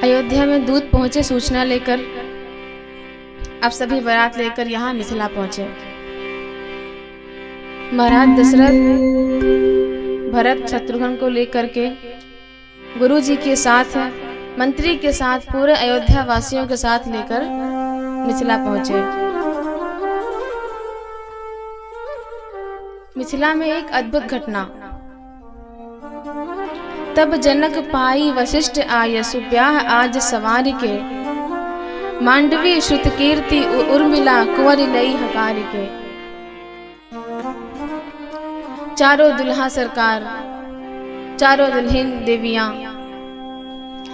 अयोध्या में दूत पहुंचे सूचना लेकर। अब सभी बारात लेकर यहाँ मिथिला पहुंचे। महाराज दशरथ भरत शत्रुघ्न को लेकर के गुरु जी के साथ, मंत्री के साथ, पूरे अयोध्या वासियों के साथ लेकर मिथिला पहुंचे। मिथिला में एक अद्भुत घटना। तब जनक पाई वशिष्ठ आय, सुब्याह आज सवार के, मांडवी श्रुत कीर्ति उर्मिला कुंवर लई हकार के। चारों दुल्हा सरकार, चारों दुल्हन देवियां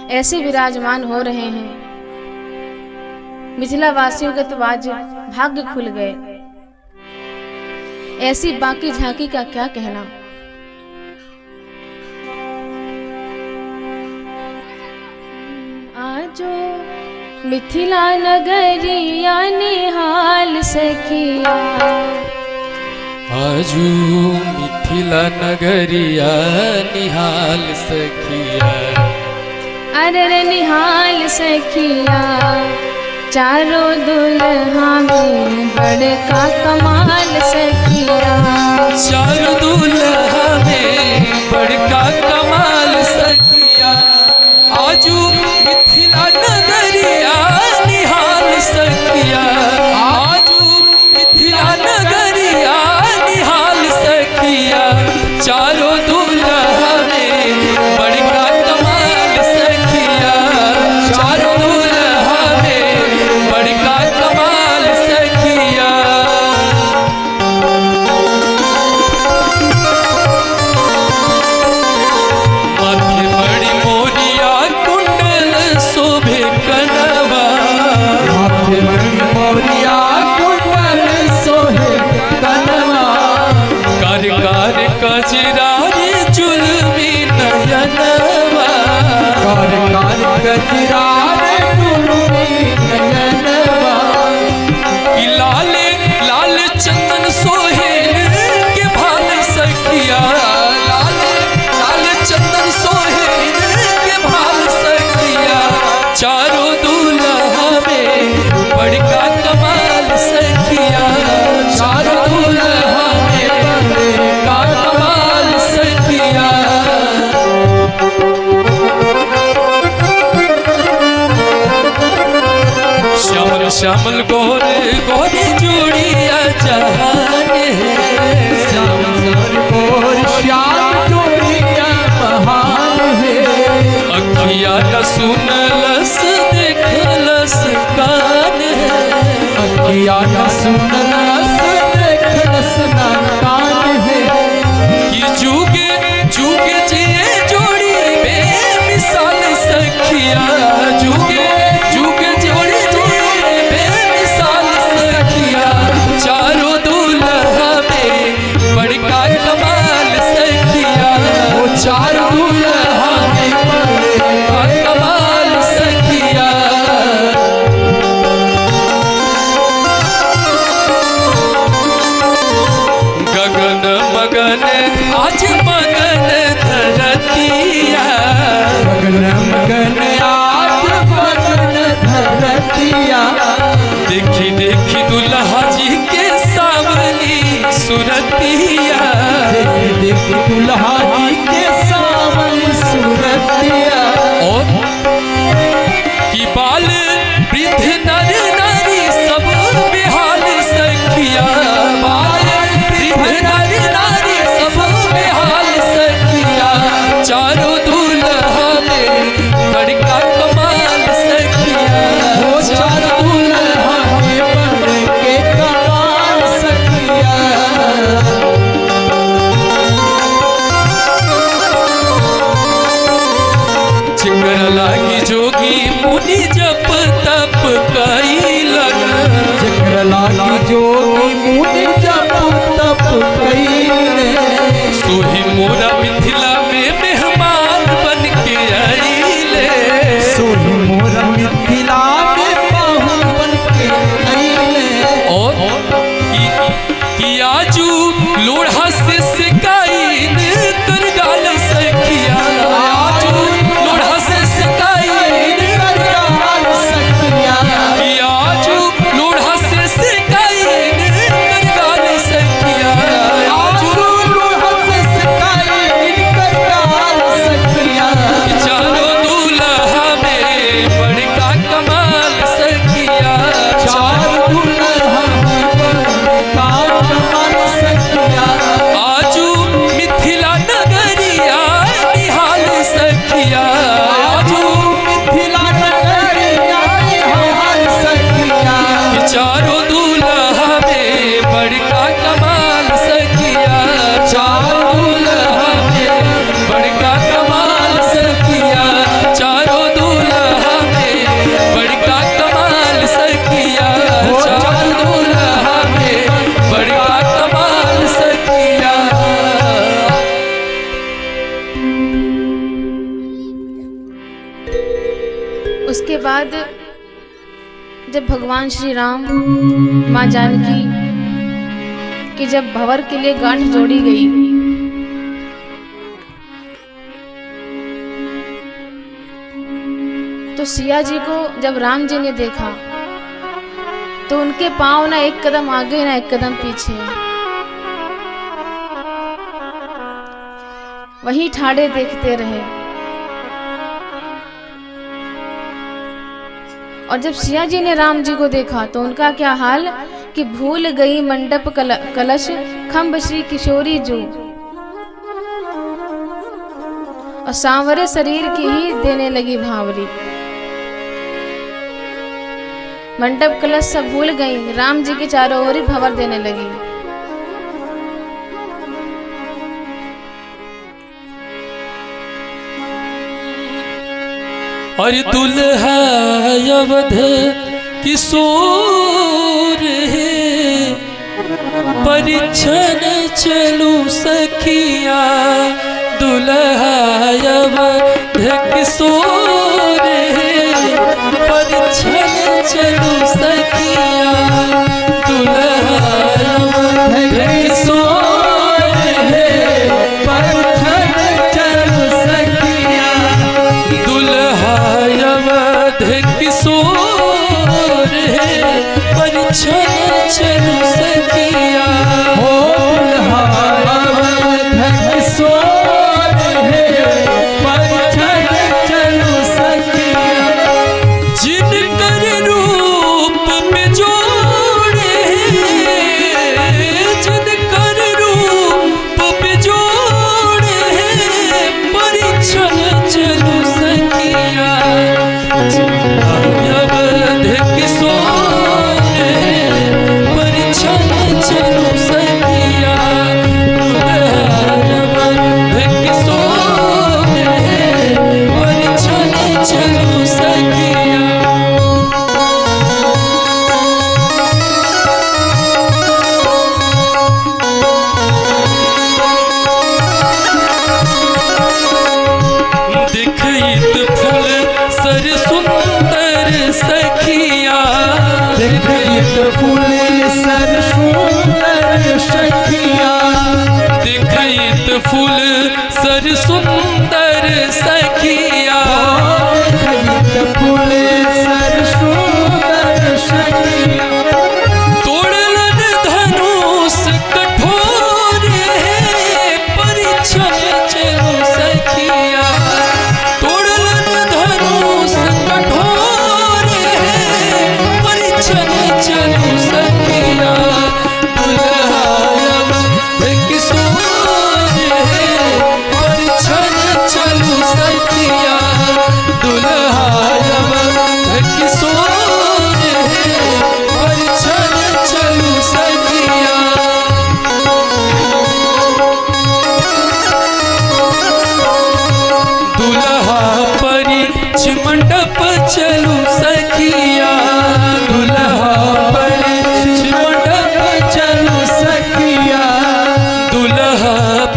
ऐसे विराजमान हो रहे हैं। मिथिला वासियों के तो आज भाग्य खुल गए। ऐसी बाकी झांकी का क्या कहना। आजो मिथिला नगरिया निहाल सखिया, आजू मिथिला नगरिया निहाल सखिया, अरे निहाल सखिया। चारों दुल्हा में बड़का कमाल सखिया, चारों दुल्हा में बड़का कमाल सखिया। आजू मिथिला नगरिया निहाल सखिया, आजू मिथिला नगरिया निहाल सखिया। चारों दुल्हा में बड़का कमाल सखिया, चारों दुल्हा में बड़का कमाल सखिया। माथे बड़ी मोरिया कुंडल शोभे कनवा, माथे बड़ी मोरिया कुंडल शोभे कनवा। कार कार कजरारी जुल्मी नयनवा, कार कार कजरारी जुल्मी नयनवा। लाल लाल चंदन सोहेल के भाल सखिया, लाल लाल चंदन सोहेल के भाल सखिया। चारों दुल्हा में बड़का कमाल सखिया, चारों दुल्हा में बड़का कमाल सखिया। श्यामल श्यामल गोरे गोरी जोड़िया जहान है, श्यामल गोर श्याम जोड़िया महान है। अखिया न सुनलस देखलस कान है, अखिया न सुनलस देखलस कान है। कि जुगे जुगे जिए जोड़ी बेमिसाल सखिया, जुगे जुगे जोड़ी जिए बेमिसाल सखिया। चारों दुल्हा में बड़का कमाल सखिया, वो चारों दुल्हा में बड़का कमाल सखिया। गगन मगन आज मगन धरतिया, गगन मगन आज मगन धरतिया। देखी देखी दुल्हा जी के सावली सुरतिया, देखी देखी दुल्हा जी के सावली सुरतिया। और की बाल वृद्ध नर नारी सब बेहाल सखिया, बाल वृद्ध नर नारी सब बेहाल सखिया। चारों दुल्हा में बड़का कमाल सखिया, वो चारों दुल्हा में बड़के कमाल सखिया। जिगर लागी जोगी मुनि जप तप कैलन, जिगर लागी जोगी मुनि जप तप कैलन। सोही मोरा मिथिला में मेहमान बन के आइले, सोही मोरा मिथिला में मेहमान बन के आइले। और कि आजू लोढ़ा से सिकाई कर गाल सखिया, आजू लोढ़ा से सिकाई उसके बाद जब भगवान श्री राम माँ जानकी कि जब भंवर के लिए गांठ जोड़ी गई, तो सिया जी को जब राम जी ने देखा तो उनके पांव ना एक कदम आगे ना एक कदम पीछे, वही ठाड़े देखते रहे। और जब सिया जी ने राम जी को देखा तो उनका क्या हाल कि भूल गई मंडप कलश खम्भ श्री किशोरी जो, और सांवरे शरीर की ही देने लगी भावरी। मंडप कलश सब भूल गई, राम जी के चारों ओर ही भंवर देने लगी। और दुल्हा अवध किशोर है, परिछन चलू सखिया। दुल्हा अवध किशोर है, परिछन चलू सखिया। दुल्हा अवध किशोर है, परिछन चलू सखिया। दुल्हा अवध किशोर है, परिछन चलू सखिया। हो दुल्हा अवध किशोर है, परिछन चलू सखिया। जिनकर रूप में जोड़े, जिनकर रूप में जोड़े, परिछन चलू सखिया। अवध किशोर है, परिछन चलू सखिया। अवध किशोर है, परिछन चलू सखिया। दिखइत फूल सर सुंदर सखिया। दिखइत फूल सर सुंदर सखिया। दिखइत फूल सर सुंदर सखिया। दिखइत फूल सर सुंदर सखिया। तोड़लन धनुष कठोर है, परिछन चलू सखिया। तोड़लन धनुष कठोर है, परिछन चलू सखिया। दुल्हा अवध किशोर है, परिछन चलू सखिया। दुल्हा अवध किशोर है, परिछन चलू सखिया। दुल्हा परिछ मंडप चलू सखिया। दुल्हा परिछ मंडप चलू सखिया। दुल्हा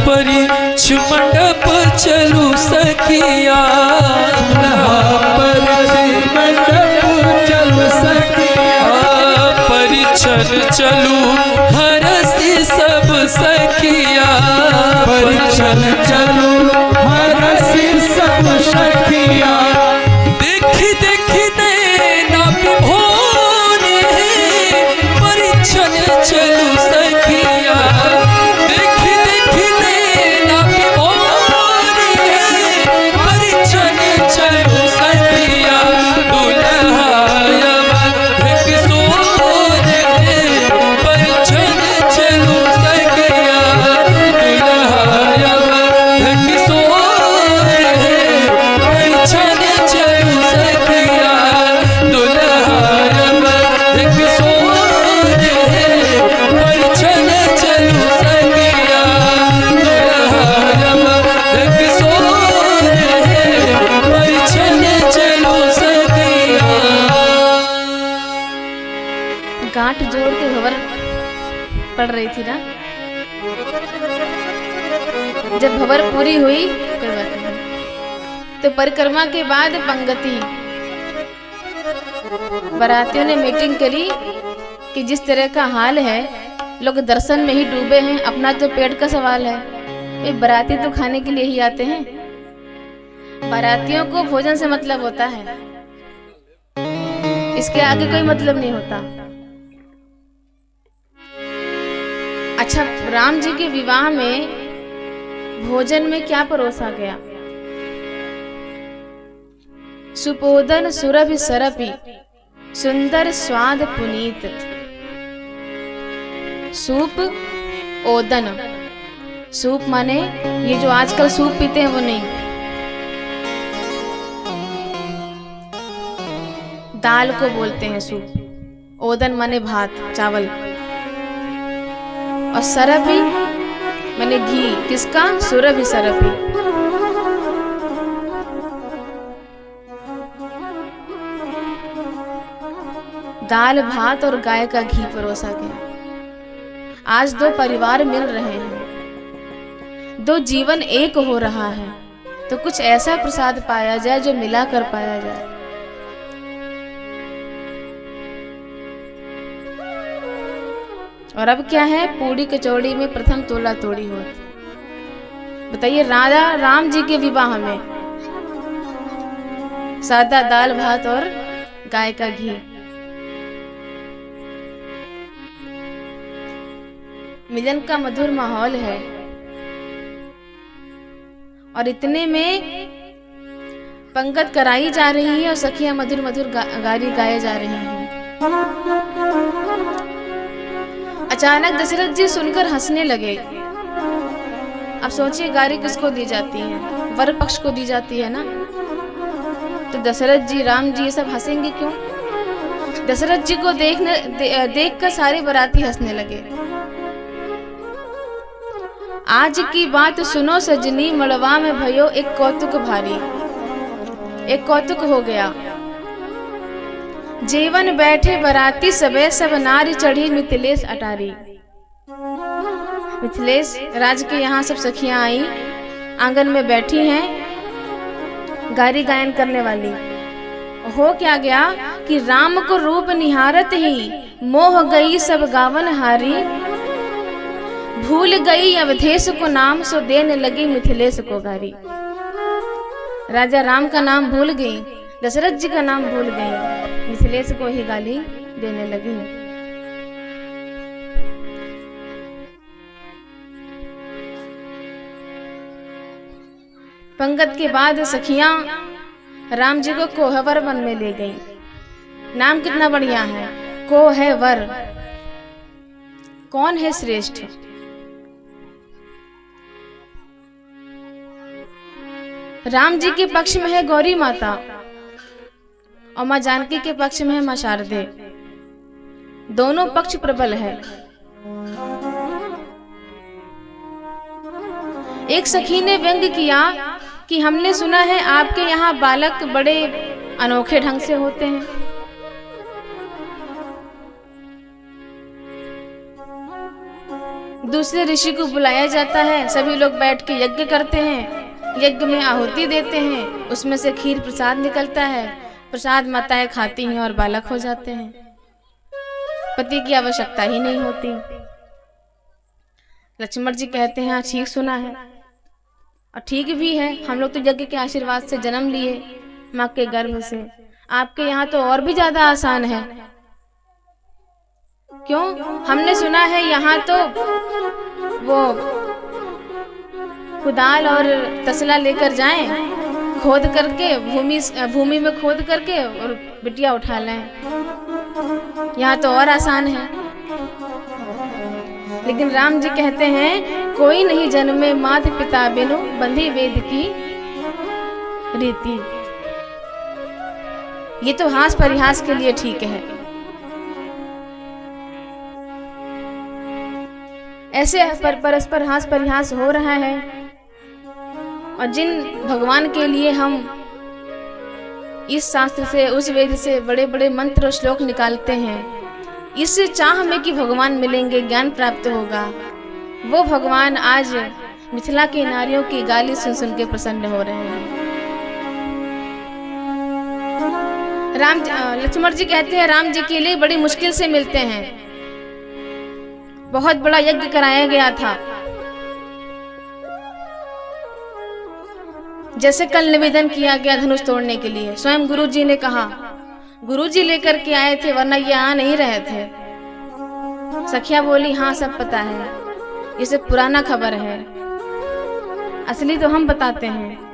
परिछ मंडप चलू सखिया। दुल्हा परिछ मंडप चलू सखिया। परिछन चलू हरसी सब सखिया। परिछन चलू हरसी सब सखिया। देखी देखी नैना विभोर है, परिछन चलू सखिया। देखी देखी नैना विभोर है, परिछन चलू सखिया। दुल्हा अवध किशोर है, परिछन चलू सखिया। दुल्हा अवध किशोर है, परिछन चलू सखिया। दुल्हा अवध किशोर है, परिछन चलू सखिया। दुल्हा अवध किशोर है, परिछन चलू सखिया। गांठ जोड़ के भंवर पड़ रही थी ना, जब भंवर पूरी हुई कोई बात नहीं, तो परिक्रमा के बाद पंगति, बारातियों ने मीटिंग करी कि जिस तरह का हाल है, लोग दर्शन में ही डूबे हैं, अपना तो पेट का सवाल है। ये बाराती तो खाने के लिए ही आते हैं, बारातियों को भोजन से मतलब होता है, इसके आगे कोई मतलब नहीं होता। अच्छा, राम जी के विवाह में भोजन में क्या परोसा गया? सुपोदन सुरभि सरपि सुंदर स्वाद पुनीत। सूप, ओदन, सूप माने ये जो आजकल सूप पीते हैं वो नहीं, दाल को बोलते हैं सूप। ओदन माने भात, चावल। और सरपि माने घी, किसका? सुरभि सरपि। दाल भात और गाय का घी परोसा गया। आज दो परिवार मिल रहे हैं, दो जीवन एक हो रहा है, तो कुछ ऐसा प्रसाद पाया जाए जो मिला कर पाया जाए। और अब क्या है? पूड़ी कचौड़ी में प्रथम तोला तोड़ी होती। बताइए, राजा राम जी के विवाह में सादा दाल भात और गाय का घी। मिलन का मधुर माहौल है, और इतने में पंगत कराई जा रही है और सखियां मधुर मधुर गारी गाए जा रही हैं। अचानक दशरथ जी सुनकर हंसने लगे। अब सोचिए, गारी किसको दी जाती है? वर पक्ष को दी जाती है ना। तो दशरथ जी, राम जी ये सब हंसेंगे क्यों? दशरथ जी को देखकर सारे बाराती हंसने लगे। आज की बात सुनो सजनी, मड़वा में भयो एक कौतुक भारी। एक कौतुक हो गया। जीवन बैठे बराती सबे, सब नारी चढ़ी मिथिलेश अटारी। मिथिलेश राज के यहाँ सब सखियां आई, आंगन में बैठी हैं गारी गायन करने वाली। हो क्या गया कि राम को रूप निहारत ही मोह गई सब गावन हारी। भूल गई अवधेश को नाम, सो देने लगी मिथिलेश को गारी। राजा राम का नाम भूल गई, दशरथ जी का नाम भूल गई, मिथिलेश को ही गाली देने लगी। पंगत के बाद सखियां राम जी को कोहवर वन में ले गई। नाम कितना बढ़िया है, कोहवर। कौन है श्रेष्ठ? राम जी के पक्ष में है गौरी माता और मां जानकी के पक्ष में है मां शारदे। दोनों पक्ष प्रबल है। एक सखी ने व्यंग किया कि हमने सुना है आपके यहाँ बालक बड़े अनोखे ढंग से होते हैं। दूसरे ऋषि को बुलाया जाता है, सभी लोग बैठ के यज्ञ करते हैं, यज्ञ में आहुति देते हैं, उसमें से खीर प्रसाद निकलता है, प्रसाद माताएं खाती हैं और बालक हो जाते हैं। पति की आवश्यकता ही नहीं होती। लक्ष्मण जी कहते हैं हाँ ठीक सुना है, और ठीक भी है। हम लोग तो यज्ञ के आशीर्वाद से जन्म लिए माँ के गर्भ से, आपके यहाँ तो और भी ज्यादा आसान है। क्यों? हमने सुना है यहाँ तो वो कुदाल और तसला लेकर जाएं, खोद करके भूमि में खोद करके और बिटिया उठा लें। यहाँ तो और आसान है। लेकिन राम जी कहते हैं कोई नहीं जन्मे मात पिता बिनु, बंधी वेद की रीति। ये तो हास परिहास के लिए ठीक है। ऐसे परस्पर हास परिहास हो रहा है, और जिन भगवान के लिए हम इस शास्त्र से, उस वेद से बड़े बड़े मंत्र और श्लोक निकालते हैं, इस चाह में कि भगवान मिलेंगे, ज्ञान प्राप्त होगा, वो भगवान आज मिथिला की नारियों की गाली सुन सुन के प्रसन्न हो रहे हैं। लक्ष्मण जी कहते हैं राम जी के लिए बड़ी मुश्किल से मिलते हैं। बहुत बड़ा यज्ञ कराया गया था। जैसे कल निवेदन किया गया धनुष तोड़ने के लिए, स्वयं गुरु जी ने कहा, गुरु जी लेकर के आए थे वरना ये आ नहीं रहे थे। सखिया बोली हाँ सब पता है, ये सब पुराना खबर है, असली तो हम बताते हैं।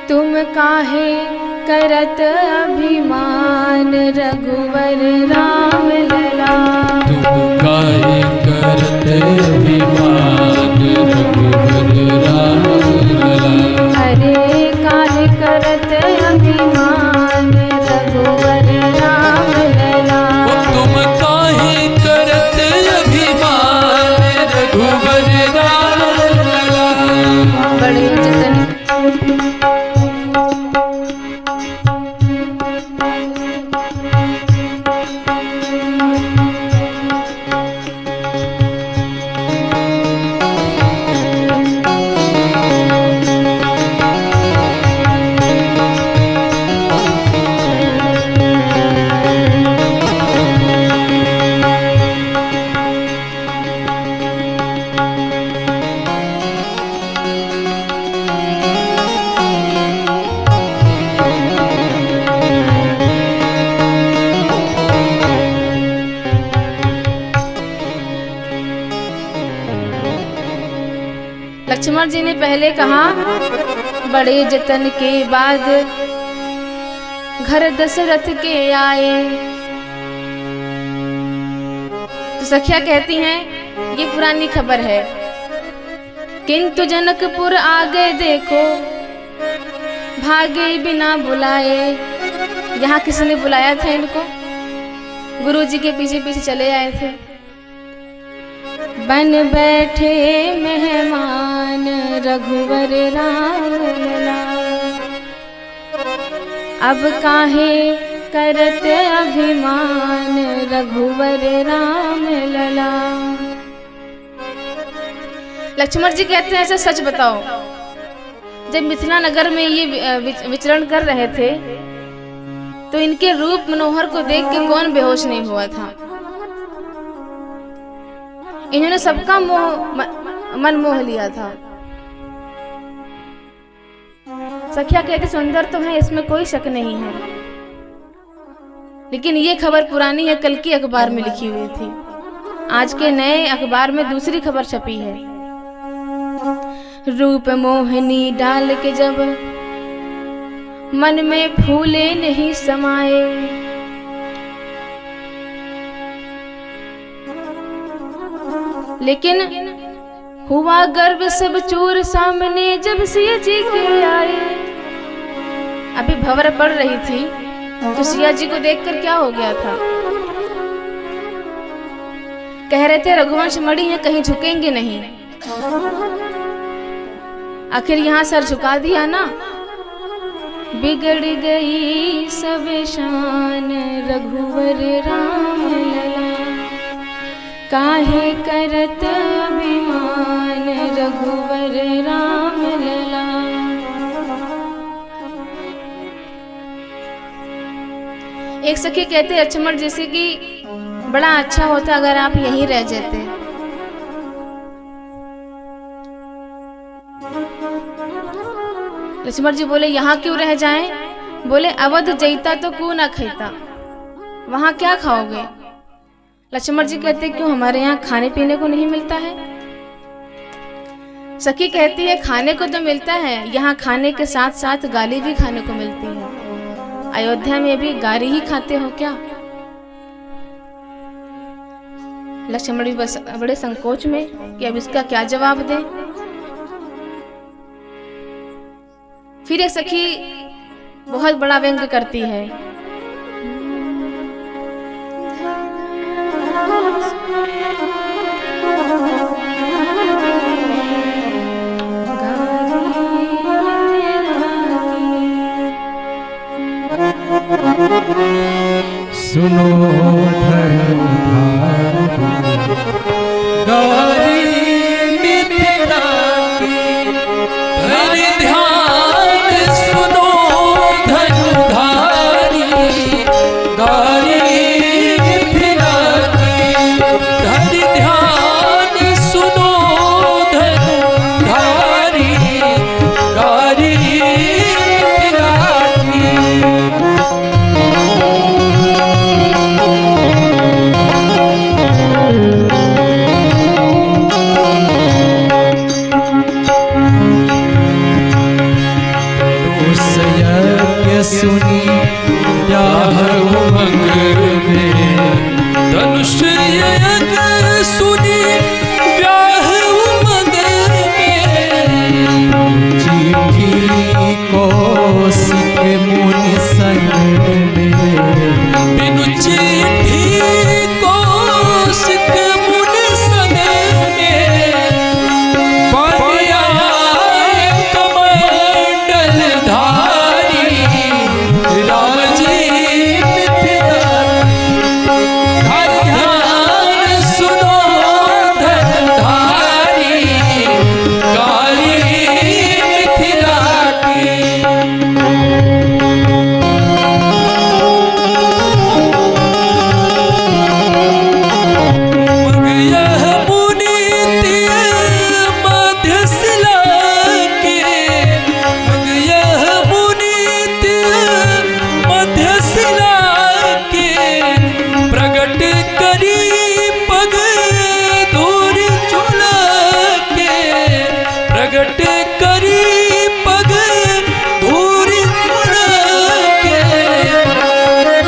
तुम काहे करत अभिमान रघुवर राम लला। तुम काहे करत अभिमान रघुवर राम लला। अरे काहे करत अभिमान रघुवर राम लला। तुम काहे करत अभिमान रघुवर राम लला। बड़े जतन लक्ष्मण जी ने पहले कहा, बड़े जतन के बाद घर दशरथ के आए। तो सखिया कहती हैं ये पुरानी खबर है, किंतु जनकपुर आ गए देखो भागे बिना बुलाए। यहाँ किसने बुलाया था इनको? गुरु जी के पीछे पीछे चले आए थे। बन बैठे मेहमान रघुवर राम लला। अब काहे करत अभिमान रघुवर राम लला। लक्ष्मण जी कहते हैं ऐसा सच बताओ, जब मिथिला नगर में ये विचरण कर रहे थे तो इनके रूप मनोहर को देख के कौन बेहोश नहीं हुआ था। इन्होंने सबका मन मोह लिया था। सखिया कहती सुंदर तो है, इसमें कोई शक नहीं है, लेकिन ये खबर पुरानी है, कल की अखबार में लिखी हुई थी। आज के नए अखबार में दूसरी खबर छपी है। रूप मोहिनी डाल के जब मन में फूले नहीं समाए। लेकिन हुआ गर्व सब चूर सामने जब सिया जी के आए। अभी भंवर पड़ रही थी तो सिया जी को देखकर क्या हो गया था? कह रहे थे रघुवंश मणि है, कहीं झुकेंगे नहीं। आखिर यहाँ सर झुका दिया ना। बिगड़ गई सब शान रघुवर राम लला। काहे करत अभिमान रघुवर राम लला। एक सखी कहते लक्ष्मण जैसे कि बड़ा अच्छा होता अगर आप यहीं रह जाते। लक्ष्मण जी बोले यहाँ क्यों रह जाएं? बोले अवध जईता तो क्यों ना खैता, वहां क्या खाओगे? लक्ष्मण जी कहते क्यों हमारे यहाँ खाने पीने को नहीं मिलता है? सखी कहती है खाने को तो मिलता है, यहाँ खाने के साथ साथ गाली भी खाने को मिलती है। अयोध्या में भी गाली ही खाते हो क्या? लक्ष्मण भी बस बड़े संकोच में कि अब इसका क्या जवाब दें। फिर एक सखी बहुत बड़ा व्यंग करती है। सुनो धनुधारी गारी मिथिला की धरि ध्यान सुनो धनुधारी गारी मिथिला की धरि ध्यान सुनो धनुधारी गारी मिथिला की। सुनी ब्याह उमंग में धनुष यज्ञ सुनी ब्याह उमंग में चिट्ठी कौशिक मुनि संग में बिनु चिट्ठी कौशिक मुनि संग में कमंडल धारी राम जी मिथिला ध्यान सुनो धनुधारी गारी मिथिला की। यह पुनीति मध्यशिला के यह पुनीति मध्यशिला के प्रगट करी पग धूरि चूला के प्रगट करी पग धूरि चूला के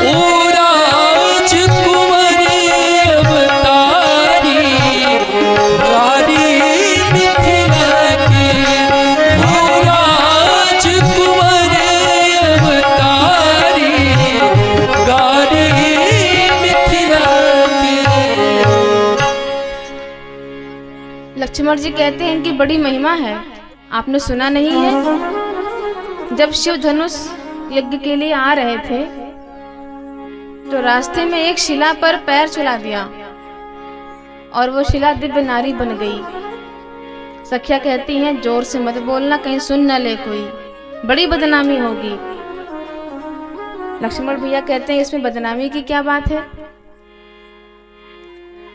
ओ राजकुंवरी अवतारी गारी मिथिला की ओ राजकुंवरी अवतारी गारी मिथिला की। लक्ष्मण जी कहते हैं इनकी बड़ी महिमा है, आपने सुना नहीं है? जब शिव धनुष यज्ञ के लिए आ रहे थे तो रास्ते में एक शिला पर पैर चला दिया और वो शिला दिव्य नारी बन गई। सखिया कहती हैं जोर से मत बोलना, कहीं सुन न ले कोई, बड़ी बदनामी होगी। लक्ष्मण भैया कहते हैं इसमें बदनामी की क्या बात है?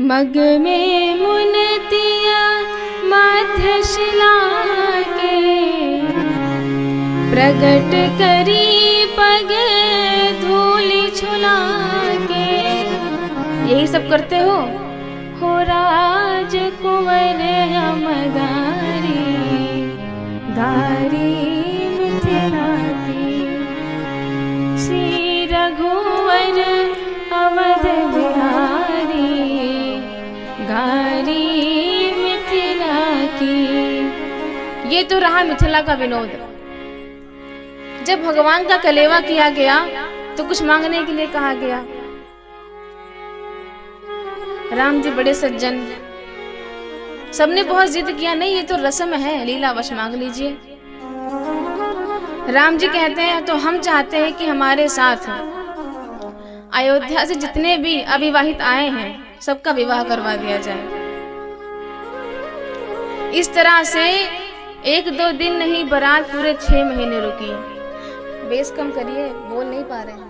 मग में मुनतिया मध्यशिला के प्रगट करी पग धूलि छुला के। यही सब करते हो राजकुंवर अमगारी गारी मिथिला की। श्री रघुवर अवध बिहारी गारी मिथिला की। ये तो रहा मिथिला का विनोद। जब भगवान का कलेवा किया गया तो कुछ मांगने के लिए कहा गया। राम जी बड़े सज्जन, सबने बहुत जिद किया, नहीं ये तो रस्म है, लीलावश मांग लीजिए। राम जी कहते हैं तो हम चाहते हैं कि हमारे साथ अयोध्या से जितने भी अविवाहित आए हैं सबका विवाह करवा दिया जाए। इस तरह से 1-2 दिन नहीं, बारात पूरे 6 महीने रुकी। बेस कम करिए, बोल नहीं पा रहे हैं।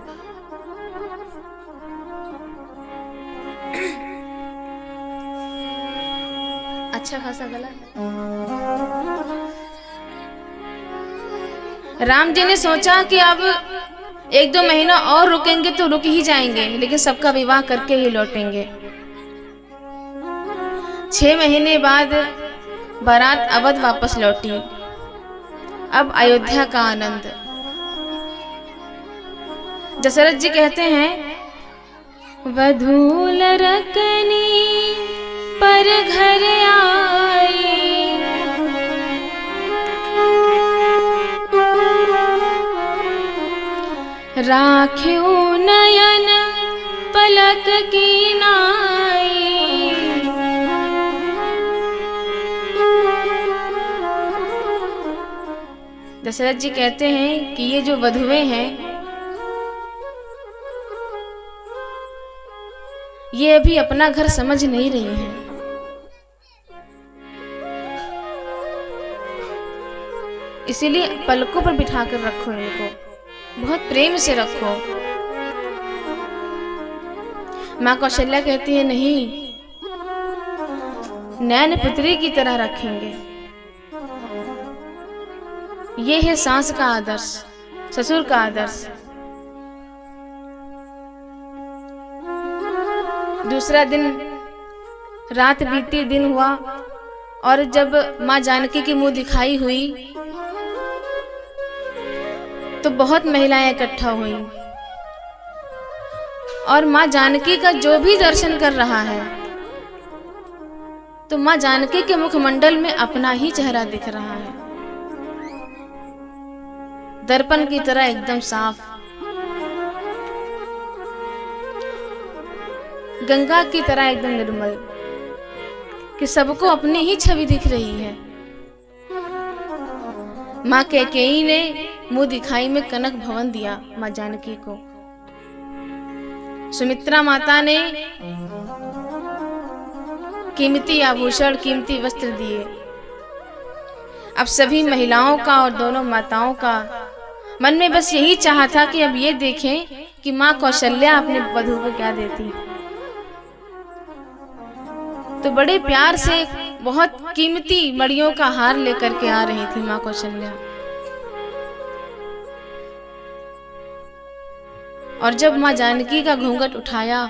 अच्छा खासा गला है। राम जी ने सोचा कि अब 1-2 महीना और रुकेंगे तो रुक ही जाएंगे, लेकिन सबका विवाह करके ही लौटेंगे। 6 महीने बाद बारात अवध वापस लौटी। अब अयोध्या का आनंद। दशरथ जी कहते हैं वधूल रकनी पर घर आई, राख्यो नयन पलक की नाई। दशरथ जी कहते हैं कि ये जो वधुएं हैं ये अभी अपना घर समझ नहीं रही हैं। इसीलिए पलकों पर बिठा कर रखो इनको, बहुत प्रेम से रखो। माँ कौशल्या कहती है नहीं, नैन पुत्री की तरह रखेंगे। ये है सास का आदर्श, ससुर का आदर्श। दूसरा दिन, रात बीती, दिन हुआ, और जब माँ जानकी की मुंह दिखाई हुई तो बहुत महिलाएं इकट्ठा हुई, और माँ जानकी का जो भी दर्शन कर रहा है तो माँ जानकी के मुखमंडल में अपना ही चेहरा दिख रहा है, दर्पण की तरह एकदम साफ, गंगा की तरह एकदम निर्मल, कि सबको अपनी ही छवि दिख रही है। माँ कैकेयी ने मुंह दिखाई में कनक भवन दिया माँ जानकी को। सुमित्रा माता ने कीमती आभूषण, कीमती वस्त्र दिए। अब सभी महिलाओं का और दोनों माताओं का मन में बस यही चाहा था कि अब ये देखें कि माँ कौशल्या अपने वधू को क्या देती। तो बड़े प्यार से बहुत कीमती मड़ियों का हार लेकर के आ रही थी माँ कौशल्या। और जब माँ जानकी का घूंघट उठाया,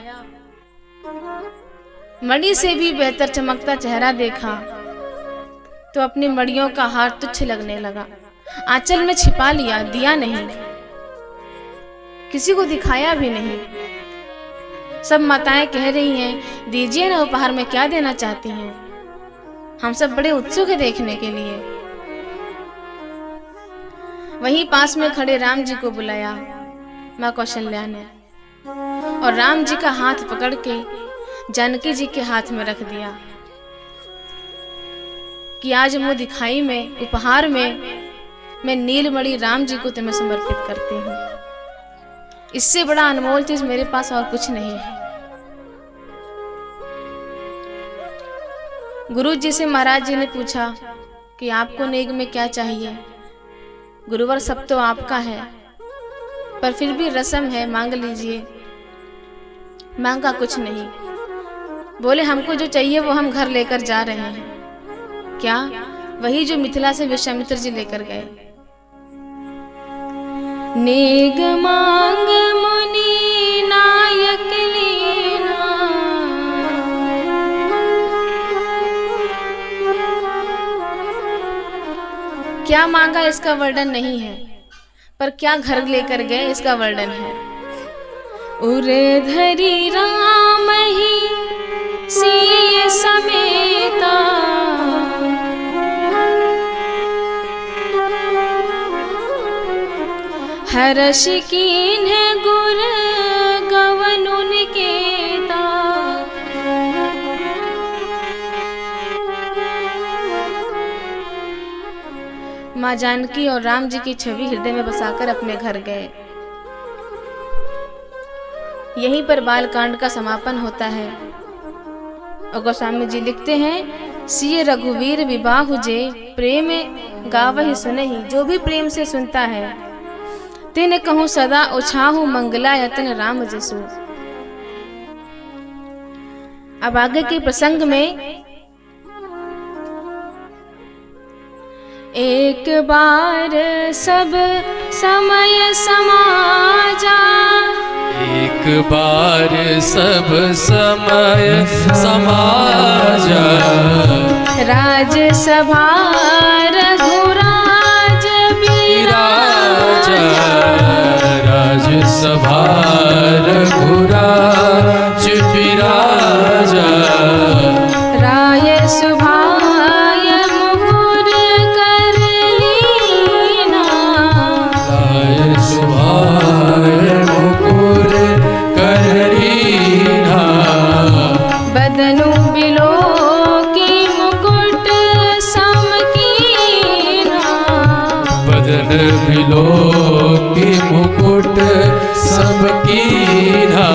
मणि से भी बेहतर चमकता चेहरा देखा, तो अपनी मड़ियों का हार तुच्छ लगने लगा। आंचल में छिपा लिया, दिया नहीं, किसी को दिखाया भी नहीं। सब माताएं कह रही हैं, दीजिए ना उपहार में, क्या देना चाहती हैं। हम सब बड़े उत्सुक हैं देखने के लिए। वहीं पास में खड़े राम जी को बुलाया माँ कौशल्या ने, और राम जी का हाथ पकड़ के जानकी जी के हाथ में रख दिया कि आज मुँह दिखाई में, उपहार में, मैं नीलमणि राम जी को तुम्हें समर्पित करती हूँ। इससे बड़ा अनमोल चीज मेरे पास और कुछ नहीं है। गुरु जी से महाराज जी ने पूछा कि आपको नेग में क्या चाहिए। गुरुवर सब तो आपका है, पर फिर भी रस्म है, मांग लीजिए। मांगा कुछ नहीं, बोले हमको जो चाहिए वो हम घर लेकर जा रहे हैं। क्या? वही जो मिथिला से विश्वामित्र जी लेकर गए। नेग मांग मुनि नायक लीना, क्या मांगा इसका वर्णन नहीं है, पर क्या घर लेकर गए इसका वर्णन है। उरे धरी राम ही सीय समेता, हर्ष कीन्ह गुर गवन उनकेता। माँ जानकी और राम जी की छवि हृदय में बसाकर अपने घर गए। यहीं पर बालकांड का समापन होता है। और गोस्वामी जी लिखते हैं, सिय रघुवीर विबाहु जे, प्रेम गावहि सुनहि। जो भी प्रेम से सुनता है, तिन कहूँ सदा उछाहु मंगला यतन राम जसु। अब आगे के प्रसंग में एक बार सब समय समाजा, एक बार सब समय समाजा। राजसभा रघुराज विराजा, राजसभा रघुराज विराजा। राय सुभाय मुकुर कर लीना, राय सुभाय मुकुर कर लीना। बदनु बिलो की मुकुट समकीना, बदन बिलो की मुकुट सबकीना,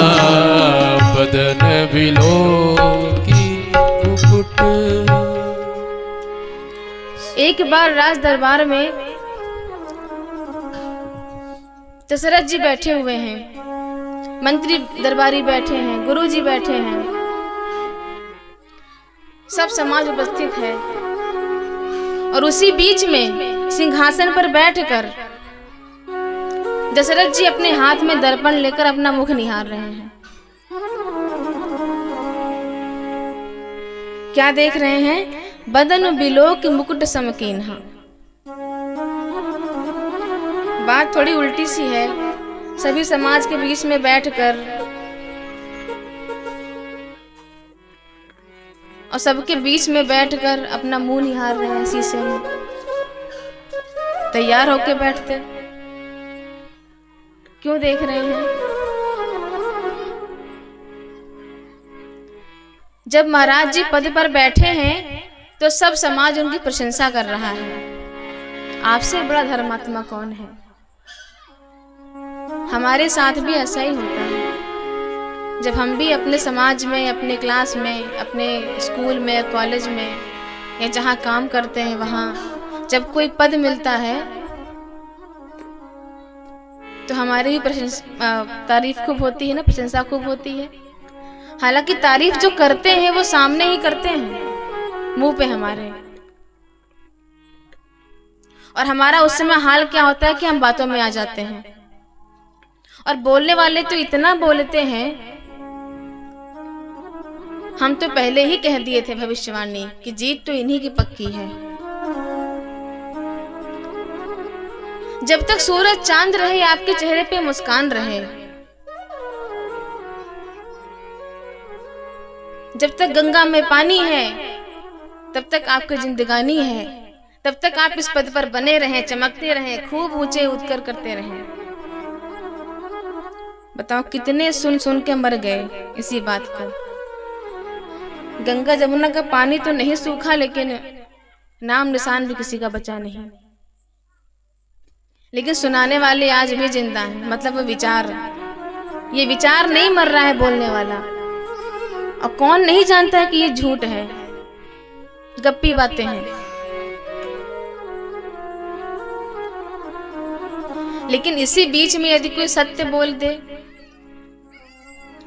बदन बिलो की मुकुट। एक बार राज दरबार में दशरथ जी बैठे हुए हैं, मंत्री दरबारी बैठे हैं, गुरु जी बैठे हैं, सब समाज उपस्थित है। और उसी बीच में सिंहासन पर बैठकर दशरथ जी अपने हाथ में दर्पण लेकर अपना मुख निहार रहे हैं। क्या देख रहे हैं? बदन बिलोक मुकुट समकीन्हा। बात थोड़ी उल्टी सी है। सभी समाज के बीच में बैठकर और सबके बीच में बैठकर अपना मुंह निहार रहे हैं शीशे में, तैयार होके बैठते। क्यों देख रहे हैं? जब महाराज जी पद पर बैठे हैं तो सब समाज उनकी प्रशंसा कर रहा है। आपसे बड़ा धर्मात्मा कौन है? हमारे साथ भी ऐसा ही होता है। जब हम भी अपने समाज में, अपने क्लास में, अपने स्कूल में, कॉलेज में या जहाँ काम करते हैं वहाँ जब कोई पद मिलता है तो हमारी भी तारीफ खूब होती है ना, प्रशंसा खूब होती है। हालांकि तारीफ जो करते हैं वो सामने ही करते हैं, मुंह पे हमारे। और हमारा उस समय हाल क्या होता है कि हम बातों में आ जाते हैं। और बोलने वाले तो इतना बोलते हैं, हम तो पहले ही कह दिए थे भविष्यवाणी कि जीत तो इन्हीं की पक्की है। जब तक सूरज चांद रहे आपके चेहरे पे मुस्कान रहे, जब तक गंगा में पानी है तब तक आपकी जिंदगानी है, तब तक आप इस पद पर बने रहें, चमकते रहें, खूब ऊंचे उठकर करते रहें। बताओ कितने सुन सुन के मर गए इसी बात को। गंगा जमुना का पानी तो नहीं सूखा, लेकिन नाम निशान भी किसी का बचा नहीं। लेकिन सुनाने वाले आज भी जिंदा हैं, मतलब वो विचार, ये विचार नहीं मर रहा है बोलने वाला। और कौन नहीं जानता है कि ये झूठ है, गप्पी बातें हैं। लेकिन इसी बीच में यदि कोई सत्य बोल दे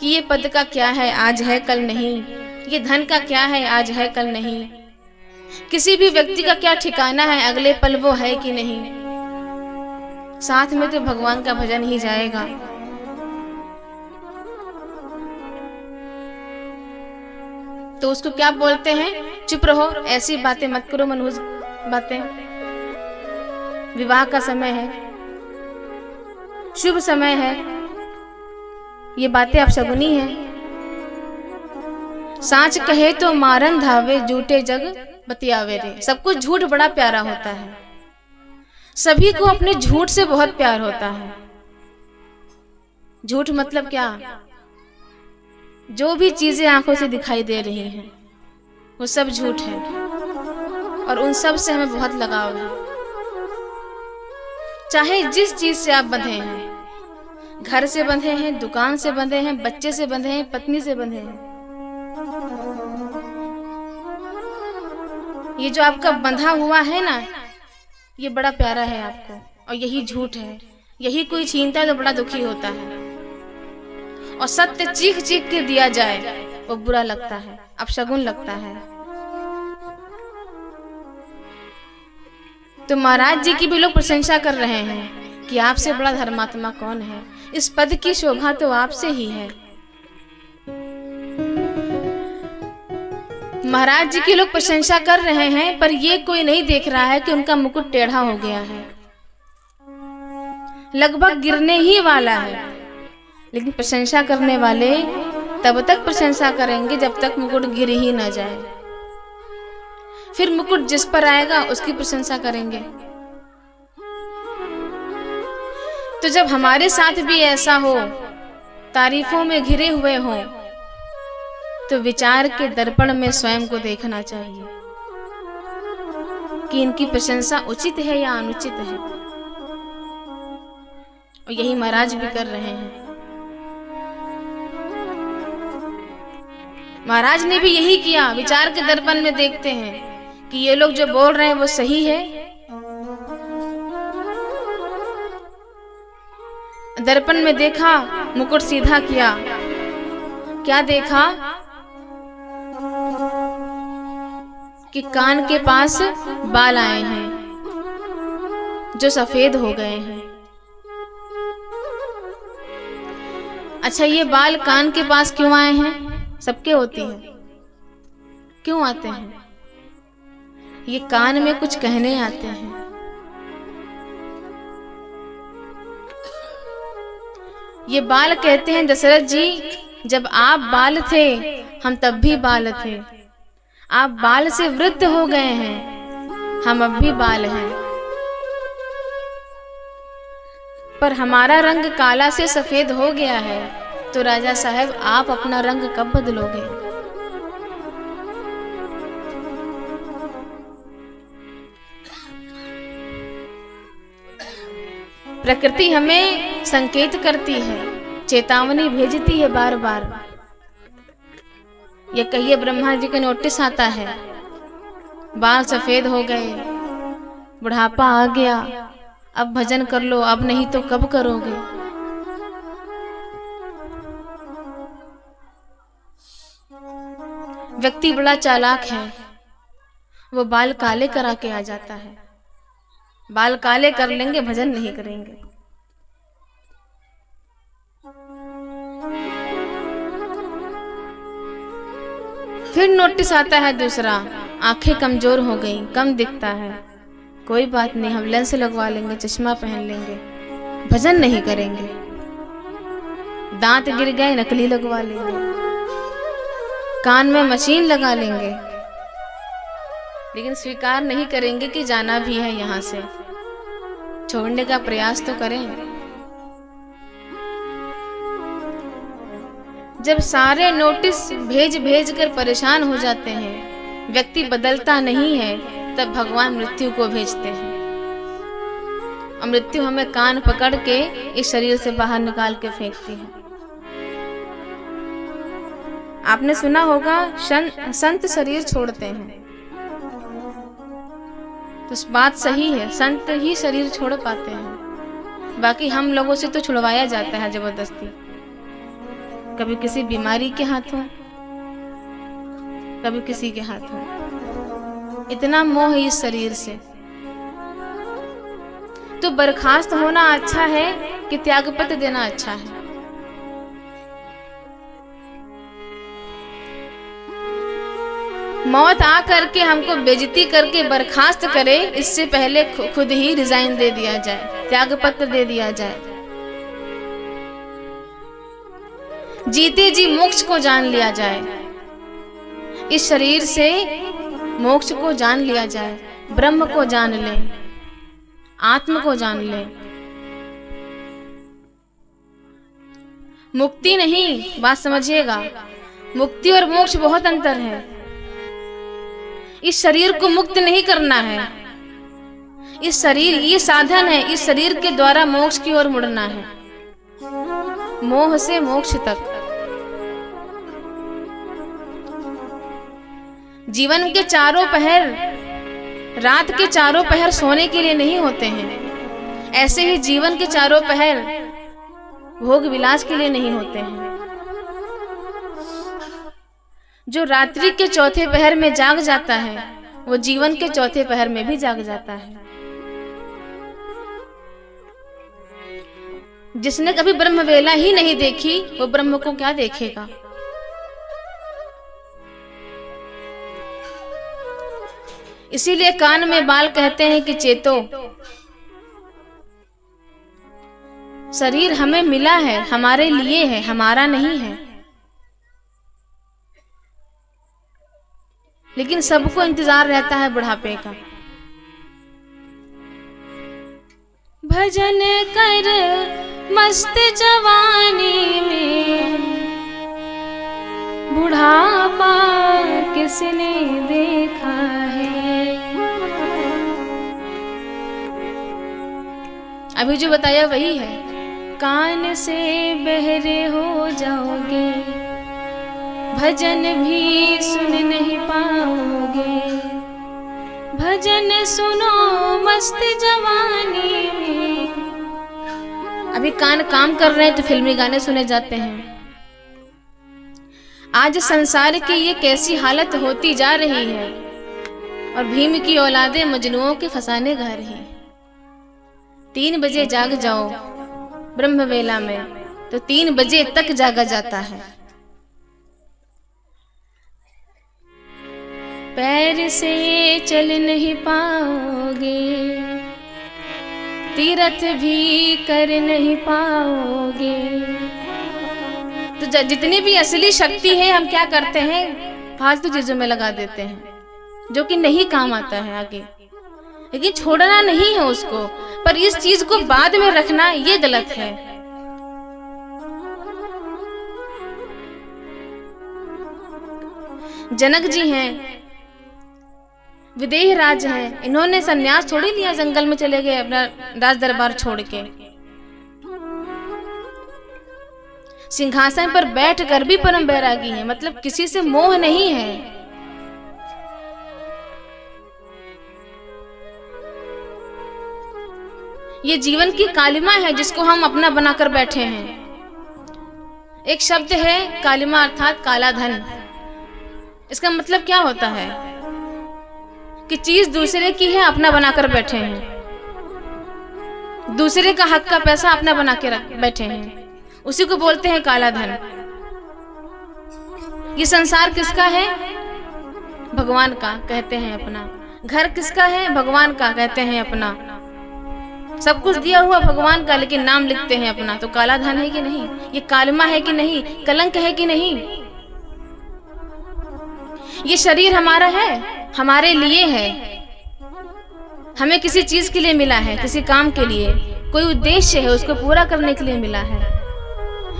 कि ये पद का क्या है, आज है कल नहीं, ये धन का क्या है, आज है कल नहीं, किसी भी व्यक्ति का क्या ठिकाना है, अगले पल वो है कि नहीं, साथ में तो भगवान का भजन ही जाएगा। तो उसको क्या बोलते हैं? चुप रहो, ऐसी बातें मत करो, मनहूस बातें। विवाह का समय है, शुभ समय है, ये बातें अपशगुनी हैं। साच कहे तो मारन धावे, झूठे जग बतियावे रे। सबको झूठ बड़ा प्यारा होता है, सभी को अपने झूठ से बहुत प्यार होता है। झूठ मतलब क्या? जो भी चीजें आंखों से दिखाई दे रही हैं वो सब झूठ है, और उन सब से हमें बहुत लगाव है। चाहे जिस चीज से आप बंधे हैं, घर से बंधे हैं, दुकान से बंधे हैं, बच्चे से बंधे हैं, पत्नी से बंधे हैं, ये जो आपका बंधा हुआ है ना, ये बड़ा प्यारा है आपको, और यही झूठ है। यही कोई छीनता है तो बड़ा दुखी होता है। और सत्य चीख चीख के दिया जाए वो बुरा लगता है, अपशगुन लगता है। तो महाराज जी की भी लोग प्रशंसा कर रहे हैं कि आपसे बड़ा धर्मात्मा कौन है, इस पद की शोभा तो आपसे ही है। महाराज जी की लोग प्रशंसा कर रहे हैं, पर ये कोई नहीं देख रहा है कि उनका मुकुट टेढ़ा हो गया है, लगभग गिरने ही वाला है। लेकिन प्रशंसा करने वाले तब तक प्रशंसा करेंगे जब तक मुकुट गिर ही ना जाए। फिर मुकुट जिस पर आएगा उसकी प्रशंसा करेंगे। तो जब हमारे साथ भी ऐसा हो, तारीफों में घिरे हुए हो, तो विचार के दर्पण में स्वयं को देखना चाहिए कि इनकी प्रशंसा उचित है या अनुचित है। और यही महाराज भी कर रहे हैं। महाराज ने भी यही किया। विचार के दर्पण में देखते हैं कि ये लोग जो बोल रहे हैं वो सही है। दर्पण में देखा, मुकुट सीधा किया। क्या देखा कि कान के पास बाल आए हैं जो सफेद हो गए हैं। अच्छा, ये बाल कान के पास क्यों आए हैं? सबके होती है, क्यों आते हैं? ये कान में कुछ कहने आते हैं। ये बाल कहते हैं, दशरथ जी जब आप बाल थे हम तब भी बाल थे, आप बाल से वृद्ध हो गए हैं, हम अब भी बाल हैं, पर हमारा रंग काला से सफेद हो गया है, तो राजा साहब आप अपना रंग कब बदलोगे? प्रकृति हमें संकेत करती है, चेतावनी भेजती है बार बार। ये कहिए ब्रह्मा जी का नोटिस आता है, बाल सफेद हो गए, बुढ़ापा आ गया, अब भजन कर लो, अब नहीं तो कब करोगे? व्यक्ति बड़ा चालाक है, वो बाल काले करा के आ जाता है। बाल काले कर लेंगे, भजन नहीं करेंगे। फिर नोटिस आता है दूसरा, आंखें कमजोर हो गई, कम दिखता है, कोई बात नहीं, हम लेंस लगवा लेंगे, चश्मा पहन लेंगे, भजन नहीं करेंगे। दांत गिर गए, नकली लगवा लेंगे, कान में मशीन लगा लेंगे, लेकिन स्वीकार नहीं करेंगे कि जाना भी है यहाँ से। छोड़ने का प्रयास तो करें। जब सारे नोटिस भेज भेज कर परेशान हो जाते हैं, व्यक्ति बदलता नहीं है, तब भगवान मृत्यु को भेजते हैं। और मृत्यु हमें कान पकड़ के इस शरीर से बाहर निकाल के फेंकती है। आपने सुना होगा संत शरीर छोड़ते हैं, तो बात सही है, संत ही शरीर छोड़ पाते हैं। बाकी हम लोगों से तो छुड़वाया जाता है जबरदस्ती, कभी किसी बीमारी के हाथों, कभी किसी के हाथों। इतना मोह है इस शरीर से। तो बर्खास्त होना अच्छा है कि त्यागपत्र देना अच्छा है? मौत आ करके हमको बेइज्जती करके बर्खास्त करे, इससे पहले खुद ही रिजाइन दे दिया जाए, त्यागपत्र दे दिया जाए। जीते जी मोक्ष को जान लिया जाए, इस शरीर से मोक्ष को जान लिया जाए, ब्रह्म को जान ले, आत्म को जान ले। मुक्ति नहीं, बात समझिएगा, मुक्ति और मोक्ष बहुत अंतर है। इस शरीर को मुक्त नहीं करना है, इस शरीर ये साधन है, इस शरीर के द्वारा मोक्ष की ओर मुड़ना है, मोह से मोक्ष तक। जीवन के चारों पहर, रात के चारों पहर सोने के लिए नहीं होते हैं, ऐसे ही जीवन के चारों पहर भोग विलास के लिए नहीं होते हैं। जो रात्रि के चौथे पहर में जाग जाता है, वो जीवन के चौथे पहर में भी जाग जाता है। जिसने कभी ब्रह्म वेला ही नहीं देखी, वो ब्रह्म को क्या देखेगा? इसीलिए कान में बाल कहते हैं कि चेतो, शरीर हमें मिला है, हमारे लिए है, हमारा नहीं है। लेकिन सबको इंतजार रहता है बुढ़ापे का। भजन कर मस्त जवानी में, बुढ़ापा किसने देखा है। अभी जो बताया वही है। कान से बहरे हो जाओगे, भजन भी सुन नहीं पाओगे, भजन सुनो मस्त जवानी में। अभी कान काम कर रहे हैं तो फिल्मी गाने सुने जाते हैं। आज संसार की ये कैसी हालत होती जा रही है, और भीम की औलादे मजनुओं के फसाने गा रही। 3 बजे जाग जाओ ब्रह्म वेला में, तो 3 बजे तक जागा जाता है। पैर से चल नहीं पाओगे, तीरथ भी कर नहीं पाओगे। तो जितनी भी असली शक्ति है हम क्या करते हैं, फालतू चीजों में लगा देते हैं, जो कि नहीं काम आता है आगे। लेकिन छोड़ना नहीं है उसको, पर इस चीज को बाद में रखना ये गलत है। जनक जी हैं, विदेह राज हैं, इन्होंने सन्यास थोड़ी लिया, जंगल में चले गए अपना राज दरबार छोड़ के। सिंहासन पर बैठकर भी परम बैरागी है, मतलब किसी से मोह नहीं है। ये जीवन की कालिमा है जिसको हम अपना बनाकर बैठे हैं। एक शब्द है कालिमा, अर्थात काला धन। इसका मतलब क्या होता है कि चीज दूसरे की है, अपना बनाकर बैठे हैं। दूसरे का हक का पैसा अपना बना के बैठे हैं, उसी को बोलते हैं काला धन। ये संसार किसका है? भगवान का कहते हैं अपना। घर किसका है? भगवान का कहते हैं अपना। सब कुछ दिया हुआ भगवान का, लेकिन नाम लिखते हैं अपना। तो काला धन है कि नहीं? ये कालिमा है कि नहीं? कलंक है कि नहीं? ये शरीर हमारा है, हमारे लिए है, हमें किसी चीज के लिए मिला है, किसी काम के लिए, कोई उद्देश्य है, उसको पूरा करने के लिए मिला है।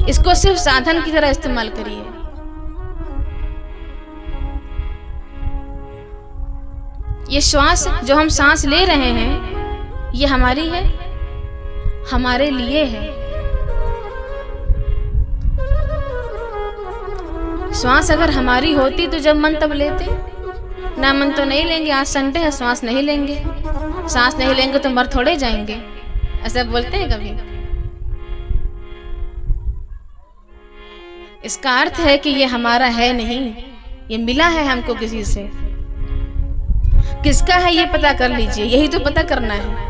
इसको सिर्फ साधन की तरह इस्तेमाल करिए। ये श्वास जो हम सांस ले रहे हैं, ये हमारी है, हमारे लिए है। श्वास अगर हमारी होती तो जब मन तब लेते, ना मन तो नहीं लेंगे। आज संडे है, श्वास नहीं लेंगे। सांस नहीं लेंगे तो मर थोड़े जाएंगे, ऐसा बोलते हैं कभी। इसका अर्थ है कि ये हमारा है नहीं, ये मिला है हमको किसी से। किसका है ये पता कर लीजिए, यही तो पता करना है।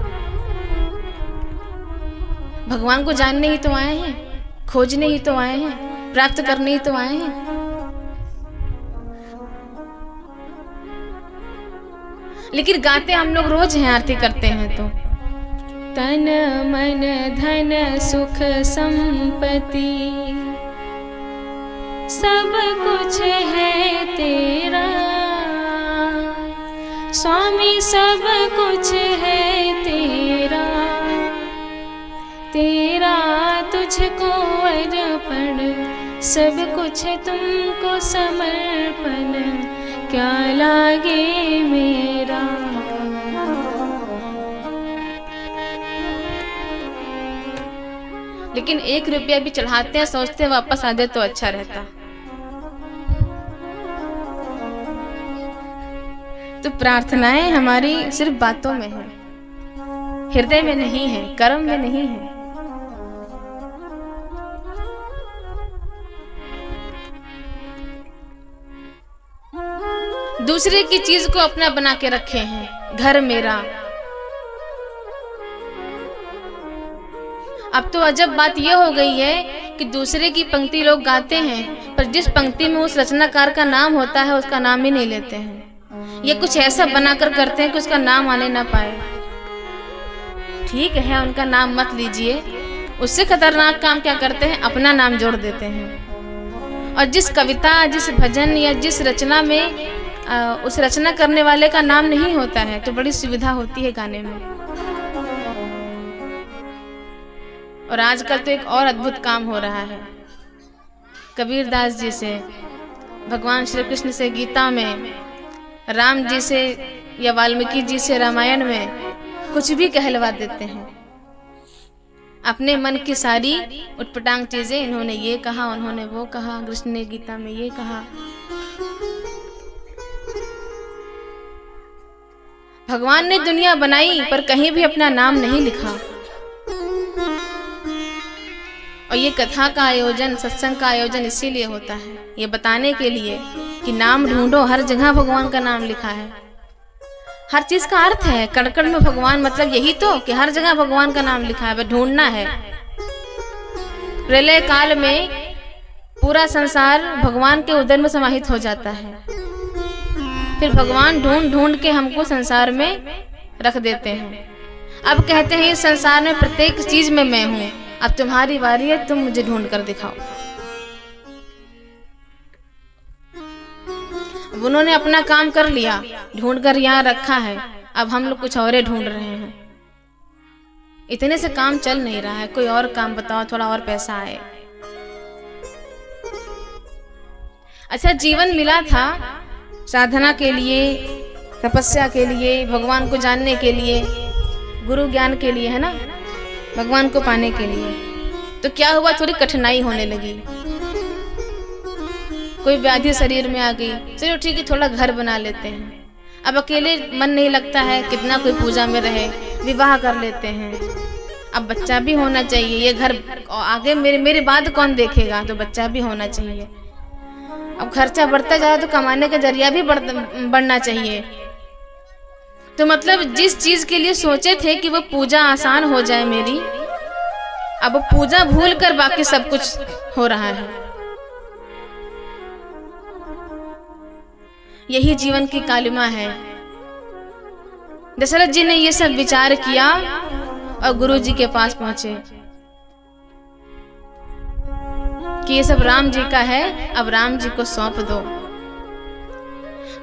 भगवान को जानने ही तो आए हैं, खोजने ही तो आए हैं, प्राप्त करने ही तो आए हैं। लेकिन गाते हम लोग रोज हैं, आरती करते हैं तो तन मन धन सुख संपत्ति सब कुछ है तेरा, स्वामी सब कुछ है तेरा, तेरा तुझको अर्पण, सब कुछ तुमको समर्पण, क्या लागे मेरा। लेकिन 1 रुपया भी चढ़ाते हैं, सोचते हैं वापस आ जाए तो अच्छा रहता। तो प्रार्थनाएं हमारी सिर्फ बातों में है, हृदय में नहीं है, कर्म में नहीं है। दूसरे की चीज को अपना बना के रखे हैं, घर मेरा। अब तो अजब बात यह हो गई है कि दूसरे की पंक्ति लोग गाते हैं, पर जिस पंक्ति में उस रचनाकार का नाम होता है उसका नाम ही नहीं लेते हैं। ये कुछ ऐसा बनाकर करते हैं कि उसका नाम आने ना पाए। ठीक है, उनका नाम मत लीजिए। उससे खतरनाक काम क्या करते हैं, अपना नाम जोड़ देते हैं। और जिस कविता, जिस भजन या जिस रचना में उस रचना करने वाले का नाम नहीं होता है, तो बड़ी सुविधा होती है गाने में। और आजकल तो एक और अद्भुत काम हो रहा है। कबीरदास जी से, भगवान श्री कृष्ण से गीता में, राम जी से या वाल्मीकि जी से रामायण में कुछ भी कहलवा देते हैं। अपने मन की सारी उटपटांग चीजें, इन्होंने ये कहा, उन्होंने वो कहा, कृष्ण ने गीता में ये कहा। भगवान ने दुनिया बनाई पर कहीं भी अपना नाम नहीं लिखा। और ये कथा का आयोजन, सत्संग का आयोजन इसीलिए होता है, ये बताने के लिए कि नाम ढूंढो, हर जगह भगवान का नाम लिखा है। हर चीज का अर्थ है, कड़कड़ में भगवान, मतलब यही तो कि हर जगह भगवान का नाम लिखा है, वह ढूंढना है। प्रलय काल में पूरा संसार भगवान के उदर में समाहित हो जाता है, फिर भगवान ढूंढ ढूंढ के हमको संसार में रख देते हैं। अब कहते हैं इस संसार में प्रत्येक चीज में मैं हूं, अब तुम्हारी बारी है, तुम मुझे ढूंढ कर दिखाओ। अब उन्होंने अपना काम कर लिया, ढूंढ कर यहाँ रखा है, अब हम लोग कुछ और ढूंढ रहे हैं। इतने से काम चल नहीं रहा है, कोई और काम बताओ, थोड़ा और पैसा आए। अच्छा, जीवन मिला था साधना के लिए, तपस्या के लिए, भगवान को जानने के लिए, गुरु ज्ञान के लिए, है ना, भगवान को पाने के लिए। तो क्या हुआ, थोड़ी कठिनाई होने लगी, कोई व्याधि शरीर में आ गई, चलो ठीक है थोड़ा घर बना लेते हैं। अब अकेले मन नहीं लगता है, कितना कोई पूजा में रहे, विवाह कर लेते हैं। अब बच्चा भी होना चाहिए, ये घर आगे मेरे बाद कौन देखेगा, तो बच्चा भी होना चाहिए। अब खर्चा बढ़ता जा तो कमाने का जरिया भी बढ़ना चाहिए। तो मतलब जिस चीज के लिए सोचे थे कि वो पूजा आसान हो जाए मेरी, अब पूजा भूल कर बाकी सब कुछ हो रहा है। यही जीवन की कालिमा है। दशरथ जी ने ये सब विचार किया और गुरु जी के पास पहुंचे कि ये सब राम जी का है, अब राम जी को सौंप दो।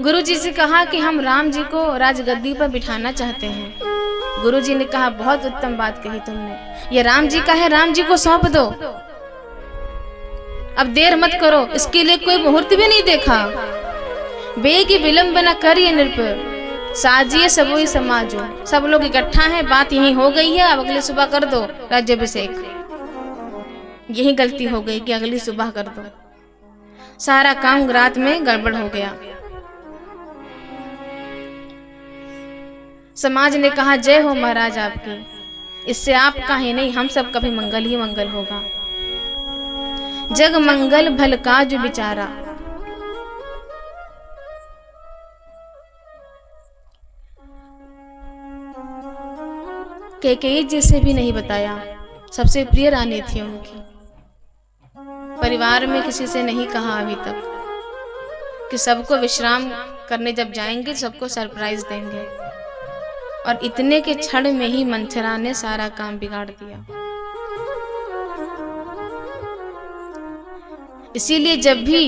गुरु जी से कहा कि हम राम जी को राजगद्दी पर बिठाना चाहते हैं। गुरु जी ने कहा बहुत उत्तम बात कही तुमने, ये राम जी का है, राम जी को सौंप दो, अब देर मत करो। इसके लिए कोई मुहूर्त भी नहीं देखा। बेग विलंब न करिए नृप, साजिए सबोई समाजो। सब लोग इकट्ठा हैं, बात यही हो गई है, अब अगली सुबह कर दो राज्याभिषेक। यही गलती हो गई कि अगली सुबह कर दो, सारा काम रात में गड़बड़ हो गया। समाज ने कहा जय हो महाराज आपकी, इससे आपका ही नहीं हम सब का भी मंगल ही मंगल होगा। जग मंगल भल काज बिचारा, कैकेयी जी से भी नहीं बताया, सबसे प्रिय रानी थी उनकी। परिवार में किसी से नहीं कहा अभी तक कि सबको विश्राम करने जब जाएंगे सबको सरप्राइज देंगे। और इतने के क्षण में ही मंथरा ने सारा काम बिगाड़ दिया। इसीलिए जब भी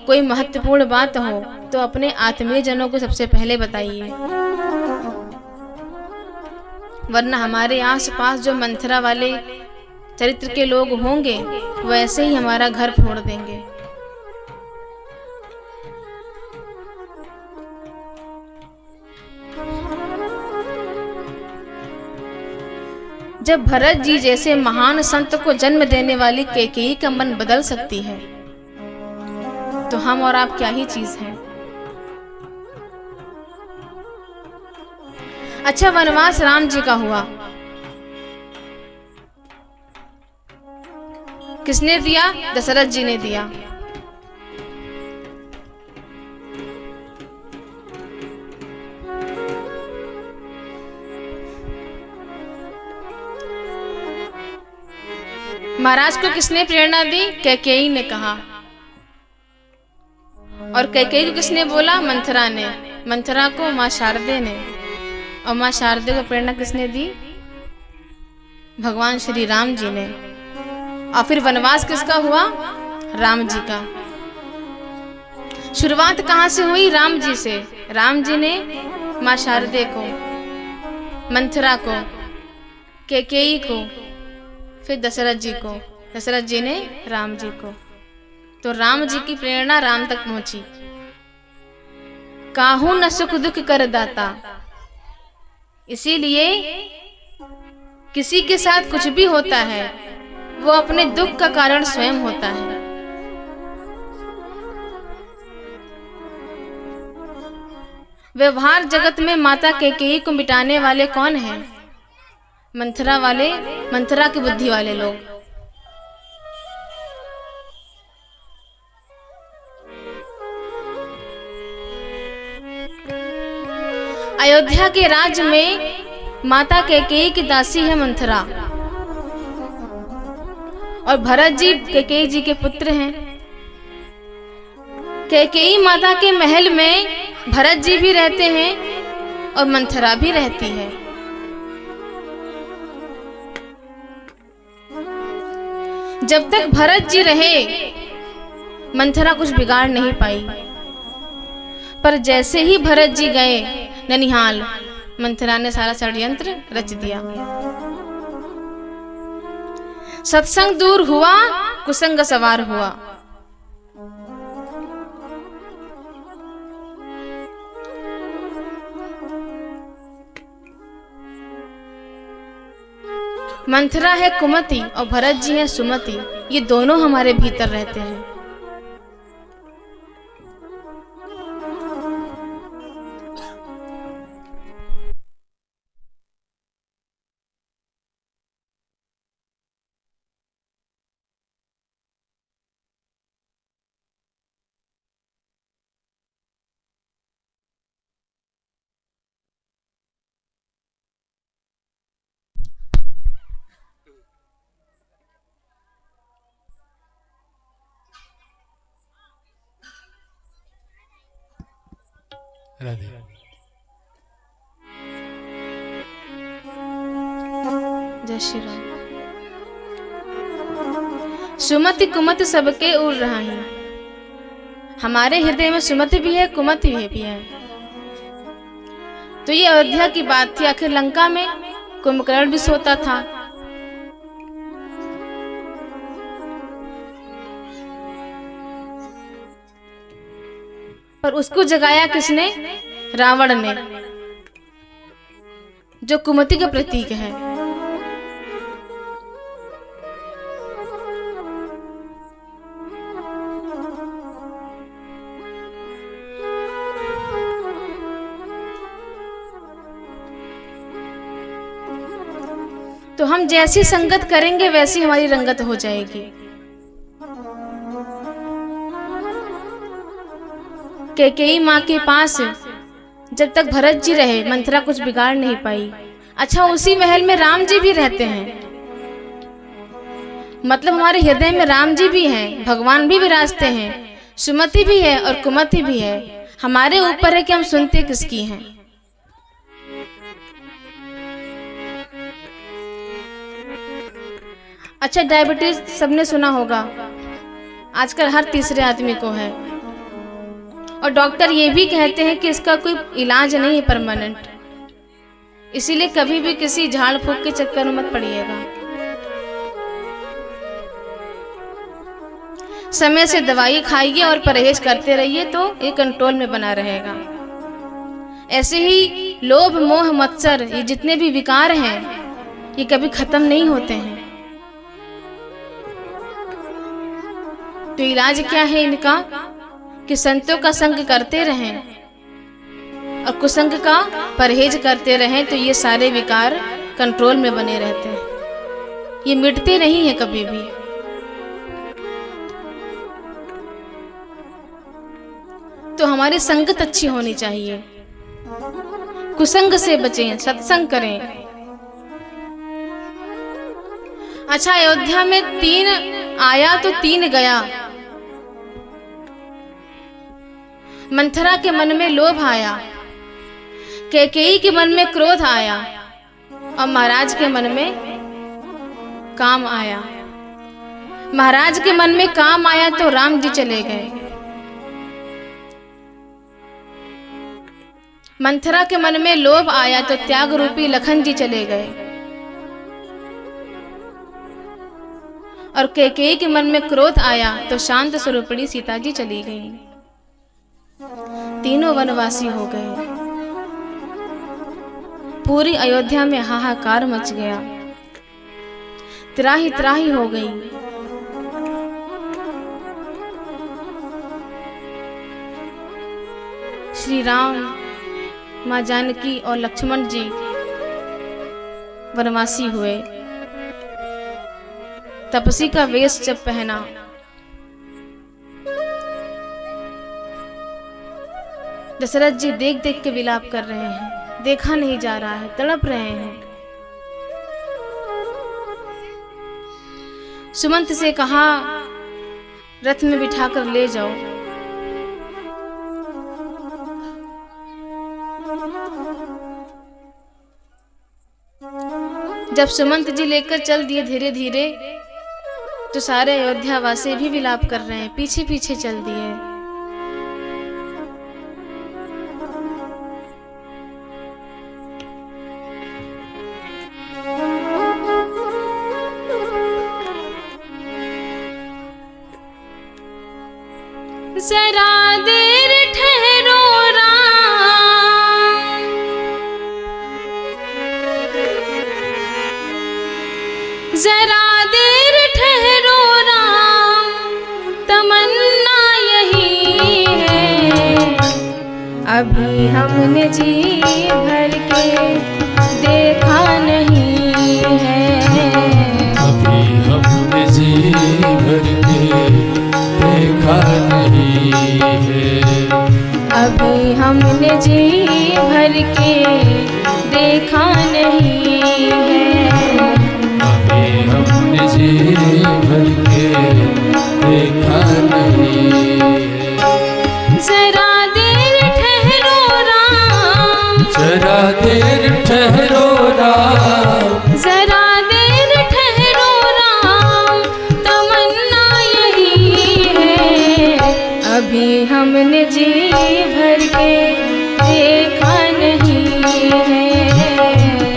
कोई महत्वपूर्ण बात हो तो अपने आत्मीय जनों को सबसे पहले बताइए, वरना हमारे आसपास जो मंथरा वाले चरित्र के लोग होंगे वैसे ही हमारा घर फोड़ देंगे। जब भरत जी जैसे महान संत को जन्म देने वाली कैकेयी का मन बदल सकती है तो हम और आप क्या ही चीज हैं। अच्छा, वनवास राम जी का हुआ, किसने दिया? दशरथ जी ने दिया। महाराज को किसने प्रेरणा दी? कैकेयी ने कहा। और कैकेयी को किसने बोला? मंथरा ने। मंथरा को मां शारदे ने। और मां शारदे को प्रेरणा किसने दी? भगवान श्री राम जी ने। और फिर वनवास किसका हुआ? राम जी का। शुरुआत कहां से हुई? राम जी से। राम जी ने मां शारदे को, मंथरा को, कैकेयी को, फिर दशरथ जी को, दशरथ जी ने राम जी को। तो राम जी की प्रेरणा राम तक पहुंची। काहू न सुख दुख कर दाता। इसीलिए किसी के साथ कुछ भी होता है वो अपने दुख का कारण स्वयं होता है। व्यवहार जगत में माता कैकेयी को मिटाने वाले कौन हैं? मंथरा वाले, मंथरा की बुद्धि वाले लोग। अयोध्या के राज्य में माता कैकेयी की दासी है मंथरा, और भरत जी कैकेयी जी के पुत्र हैं। कैकेयी माता के महल में भरत जी भी रहते हैं और मंथरा भी रहती है। जब तक भरत जी रहे मंथरा कुछ बिगाड़ नहीं पाई, पर जैसे ही भरत जी गए ननिहाल, मंथरा ने सारा षड्यंत्र रच दिया। सत्संग दूर हुआ, कुसंग सवार हुआ। मंथरा है कुमति और भरत जी है सुमति। ये दोनों हमारे भीतर रहते हैं। राधे। जय श्री राम। सुमति कुमति सबके उड़ रहा है। हमारे हृदय में सुमति भी है, कुमति भी है। तो ये अयोध्या की बात थी। आखिर लंका में कुंभकर्ण भी सोता था। पर उसको जगाया किसने? रावण ने, जो कुमति का प्रतीक है। तो हम जैसी संगत करेंगे वैसी हमारी रंगत हो जाएगी। कैकेयी माँ के पास जब तक भरत जी रहे मंथरा कुछ बिगाड़ नहीं पाई। अच्छा, उसी महल में राम जी भी रहते हैं। मतलब हमारे हृदय में राम जी भी हैं, भगवान भी विराजते हैं, सुमति भी है और कुमति भी है। हमारे ऊपर है कि हम सुनते किसकी हैं। अच्छा, डायबिटीज सबने सुना होगा, आजकल हर तीसरे आदमी को है। और डॉक्टर ये भी कहते हैं कि इसका कोई इलाज नहीं है परमानेंट। इसीलिए कभी भी किसी झाड़ फूक के चक्कर में मत पड़िएगा। समय से दवाई खाइए और परहेज करते रहिए तो ये कंट्रोल में बना रहेगा। ऐसे ही लोभ मोह मत्सर, ये जितने भी विकार हैं ये कभी खत्म नहीं होते हैं। तो इलाज क्या है इनका? कि संतों का संग करते रहें और कुसंग का परहेज करते रहें, तो ये सारे विकार कंट्रोल में बने रहते हैं। ये मिटते नहीं है कभी भी। तो हमारी संगत अच्छी होनी चाहिए। कुसंग से बचें, सत्संग करें। अच्छा, अयोध्या में 3 आया तो 3 गया। मंथरा के मन में लोभ आया, कैकेयी के मन में क्रोध आया और महाराज के मन में काम आया। महाराज के मन में काम आया तो राम जी चले गए। मंथरा के मन में लोभ आया तो त्याग रूपी लखन जी चले गए। और कैकेयी के मन में क्रोध आया तो शांत स्वरूपिणी सीता जी चली गई। तीनों वनवासी हो गए। पूरी अयोध्या में हाहाकार मच गया। त्राही त्राही हो गई। श्री राम, माँ जानकी और लक्ष्मण जी वनवासी हुए। तपसी का वेश जब पहना, दशरथ जी देख देख के विलाप कर रहे हैं, देखा नहीं जा रहा है, तड़प रहे हैं। सुमंत से कहा रथ में बिठाकर ले जाओ। जब सुमंत जी लेकर चल दिए धीरे धीरे, तो सारे अयोध्या वासी भी विलाप कर रहे हैं, पीछे पीछे चल दिए। जरा देर ठहरो राम, जरा देर ठहरो राम, तमन्ना यही है। अभी हमने जी भर के देखा नहीं है। अभी हमने जी भर के देखा नहीं है। अभी हमने जी भर के देखा नहीं है। अभी हमने जी भर के देखा नहीं है। जरा देर ठहरो राम, जरा देर ठहरो राम, जरा देर ठहरो राम, तमन्ना यही है। अभी हमने जी भर के देखा नहीं है।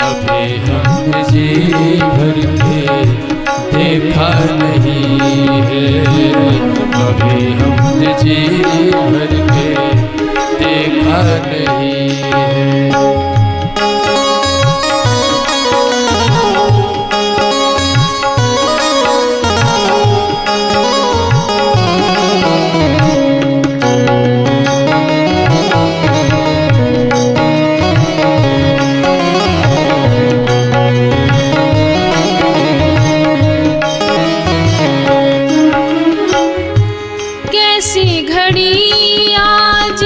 अभी हमने जी भर के देखा नहीं है। अभी हमने जी भर के देखा नहीं है। कैसी घड़ी आज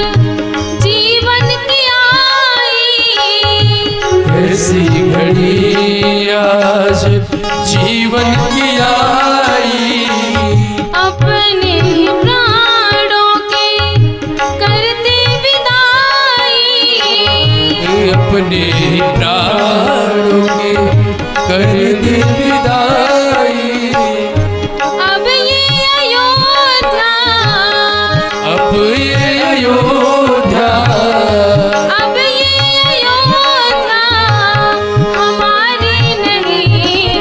जीवन की आई, ऐसी घड़ी आज जीवन की आई। अपने ही प्राणों के करते विदाई। अपने प्राणों के कर दे विदाई। अब ये अयोध्या, अब ये अयोध्या, अब ये अयोध्या हमारी नहीं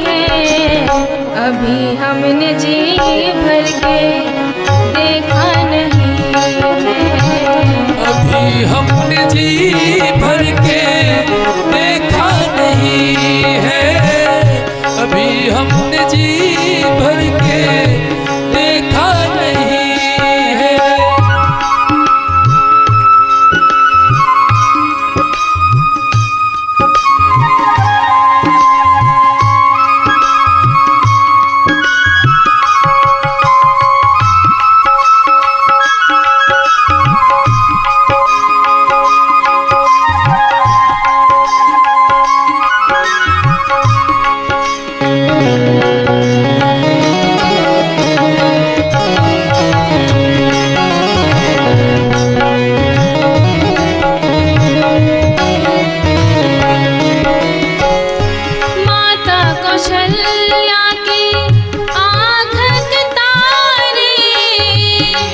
है। अभी हमने जी भर के देखा नहीं है। अभी हमने जी भर के देखा नहीं है। अभी हमने जी भर के देखा नहीं है। माता कौशल्या की आँख के तारे,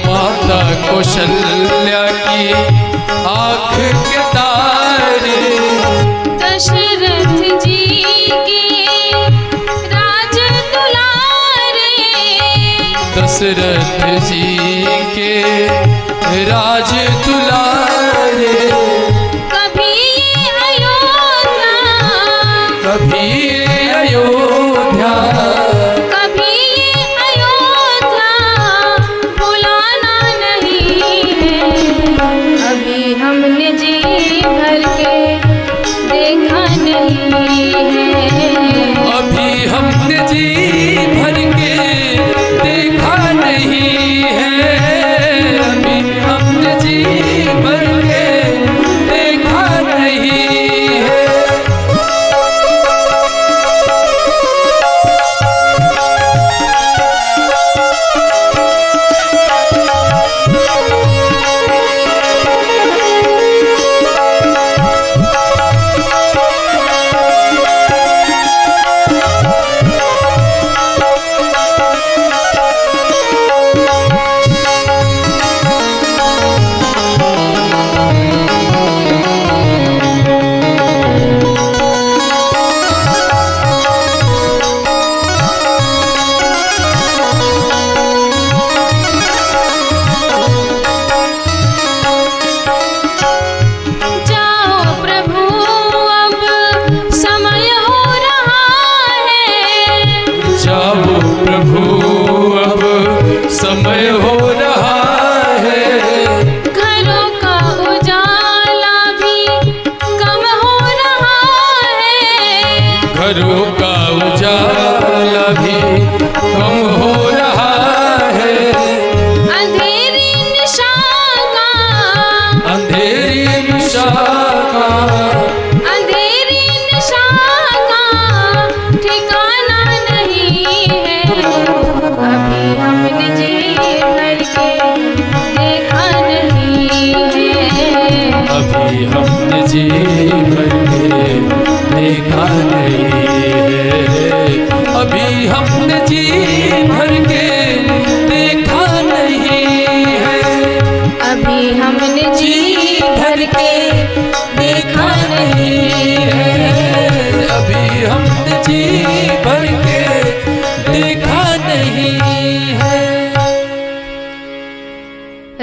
माता कौशल्या की आँख के तारे। दशरथ जी के राज दुलारे। दशरथ जी के राज दुलारे। कभी ये अयोध्या, कभी ये अयोध्या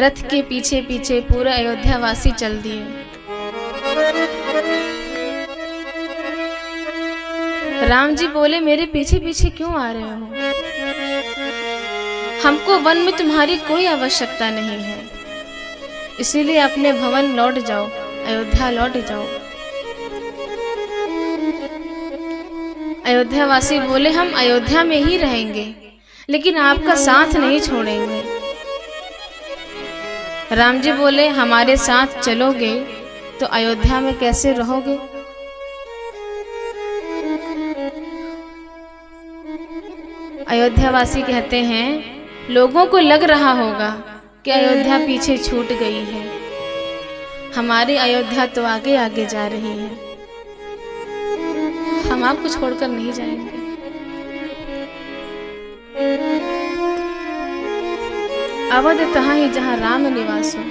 रथ के पीछे पीछे पूरे अयोध्यावासी चल दिए। राम जी बोले, मेरे पीछे पीछे क्यों आ रहे हो? हमको वन में तुम्हारी कोई आवश्यकता नहीं है, इसीलिए अपने भवन लौट जाओ, अयोध्या लौट जाओ। अयोध्यावासी बोले, हम अयोध्या में ही रहेंगे, लेकिन आपका साथ नहीं छोड़ेंगे। राम जी बोले, हमारे साथ चलोगे तो अयोध्या में कैसे रहोगे? अयोध्यावासी कहते हैं, लोगों को लग रहा होगा कि अयोध्या पीछे छूट गई है, हमारी अयोध्या तो आगे आगे जा रही है, हम आपको छोड़कर नहीं जाएंगे। अवध तहाँ ही जहाँ राम निवास हो,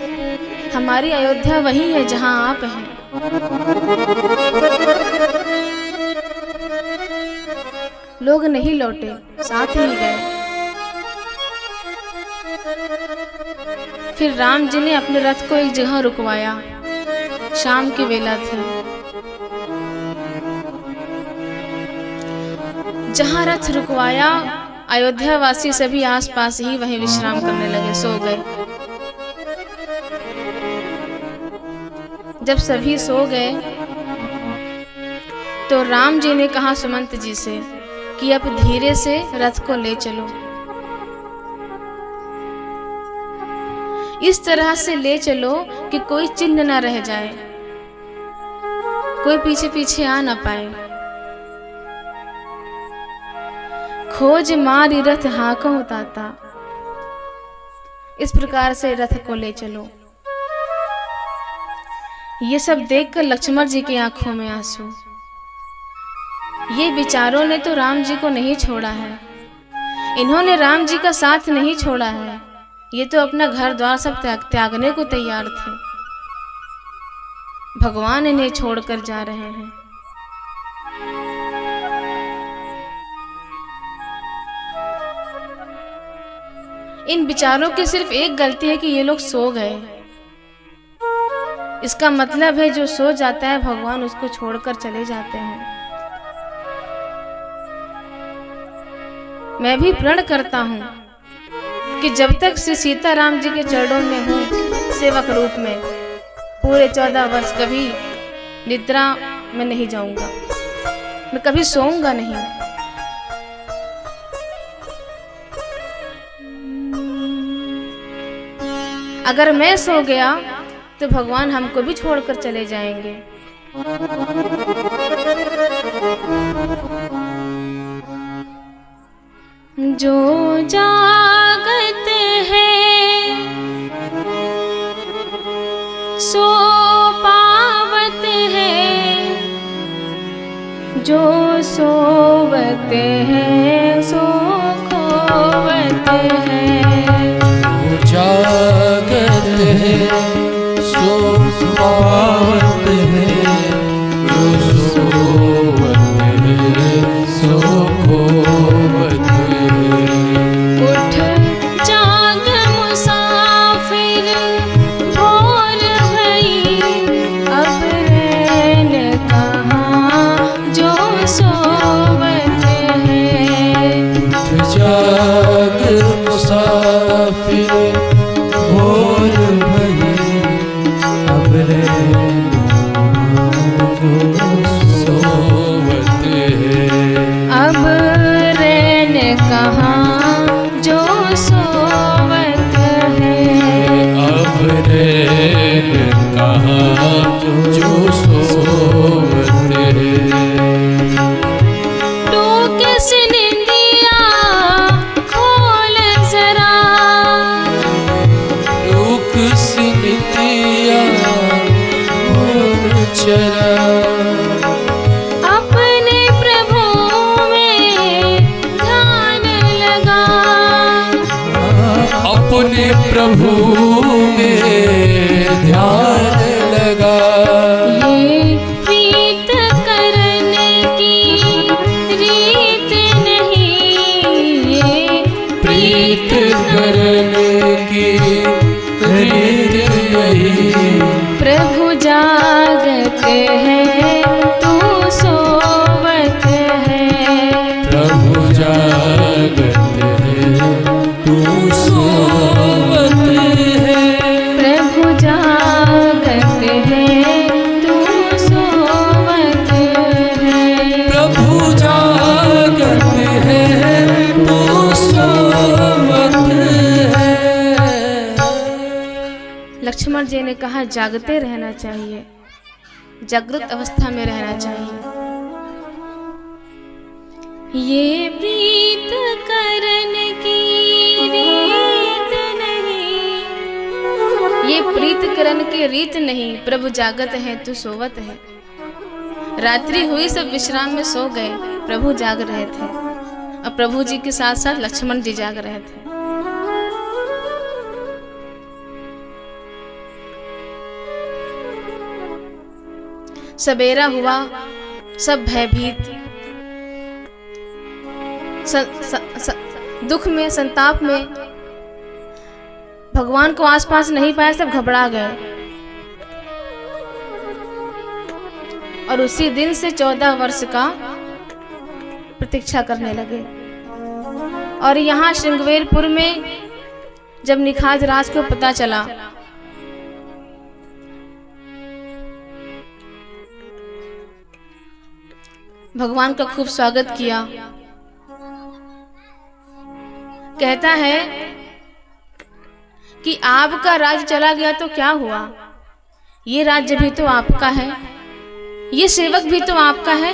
हमारी अयोध्या वही है जहाँ आप हैं। लोग नहीं लौटे, साथ ही गए। फिर राम जी ने अपने रथ को एक जगह रुकवाया। शाम की वेला थी। जहाँ रथ रुकवाया, अयोध्यावासी सभी आसपास ही वहीं विश्राम करने लगे, सो गए। जब सभी सो गए तो राम जी ने कहा सुमंत जी से कि अब धीरे से रथ को ले चलो, इस तरह से ले चलो कि कोई चिन्ह ना रह जाए, कोई पीछे पीछे आ ना पाए। खोज मारी रथ हाकों ताता, इस प्रकार से रथ को ले चलो। ये सब देखकर लक्ष्मण जी की आंखों में आंसू। ये विचारों ने तो राम जी को नहीं छोड़ा है, इन्होंने राम जी का साथ नहीं छोड़ा है, ये तो अपना घर द्वार सब त्यागने को तैयार थे। भगवान इन्हें छोड़कर जा रहे हैं। इन विचारों की सिर्फ एक गलती है कि ये लोग सो गए। इसका मतलब है जो सो जाता है भगवान उसको छोड़कर चले जाते हैं। मैं भी प्रण करता हूँ कि जब तक श्री सीताराम जी के चरणों में हूँ सेवक रूप में, पूरे 14 वर्ष कभी निद्रा में नहीं जाऊंगा, मैं कभी सोऊंगा नहीं। अगर मैं सो गया तो भगवान हमको भी छोड़कर चले जाएंगे। जो जागत है सो पावत है, जो सोवत है सो खोवत है। जो जागत है सो पावत है, जो सोवत है सो खोवत है। उठ जाग मुसाफिर भोर भई, अब रैन कहाँ जो सोवत है। उठ जाग मुसाफिर भोर भई, अब रैन जो सोवत है। अब रैन कहाँ जो सोवत है। अब रैन कहाँ जो सोवत है। टूके से निंदिया खोल जरा, टूक सी निंदिया खोल जरा। अपने प्रभु में ध्यान लगा, अपने प्रभु में ध्यान लगा। ये प्रीत करने की रीत नहीं, ये प्रीत करने की तू सोवत है। प्रभु जागत है तू सोवत है। प्रभु जागत है तू सोवत है। लक्ष्मण जी ने कहा जागते रहना चाहिए, जागृत अवस्था में रहना चाहिए। ये प्रीत करन की रीत नहीं, ये प्रीत करन की रीत नहीं, प्रभु जागत है तू सोवत है। रात्रि हुई, सब विश्राम में सो गए, प्रभु जाग रहे थे और प्रभु जी के साथ साथ लक्ष्मण जी जाग रहे थे। सवेरा हुआ, सब भयभीत, दुख में, संताप में, भगवान को आसपास नहीं पाए, सब घबरा गए। और उसी दिन से 14 वर्ष का प्रतीक्षा करने लगे। और यहाँ श्रृंगवेरपुर में जब निखाज राज को पता चला, भगवान का खूब स्वागत किया। कहता है कि आपका राज चला गया तो क्या हुआ, ये राज्य भी तो आपका है, ये सेवक भी तो आपका है।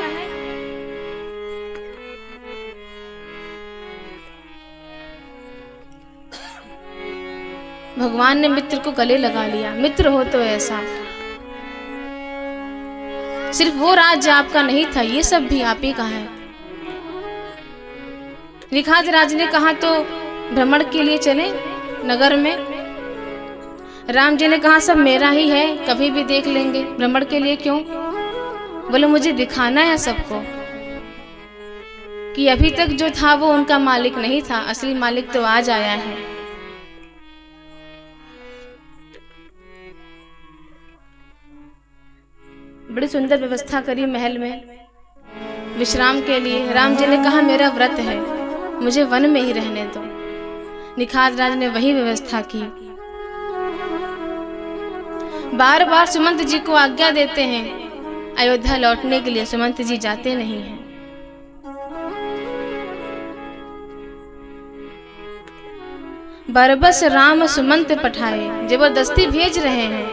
भगवान ने मित्र को गले लगा लिया। मित्र हो तो ऐसा, सिर्फ वो राज्य आपका नहीं था, ये सब भी आप ही का है। निखाज राज ने कहा तो भ्रमण के लिए चले नगर में। राम जी ने कहा सब मेरा ही है, कभी भी देख लेंगे, भ्रमण के लिए क्यों? बोले मुझे दिखाना है सबको कि अभी तक जो था वो उनका मालिक नहीं था, असली मालिक तो आज आया है। बड़ी सुंदर व्यवस्था करी महल में विश्राम के लिए। राम जी ने कहा मेरा व्रत है, मुझे वन में ही रहने दो। निखाज राज ने वही व्यवस्था की। बार बार सुमंत जी को आज्ञा देते हैं अयोध्या लौटने के लिए, सुमंत जी जाते नहीं हैं। बरबस राम सुमंत पठाए, जबरदस्ती भेज रहे हैं।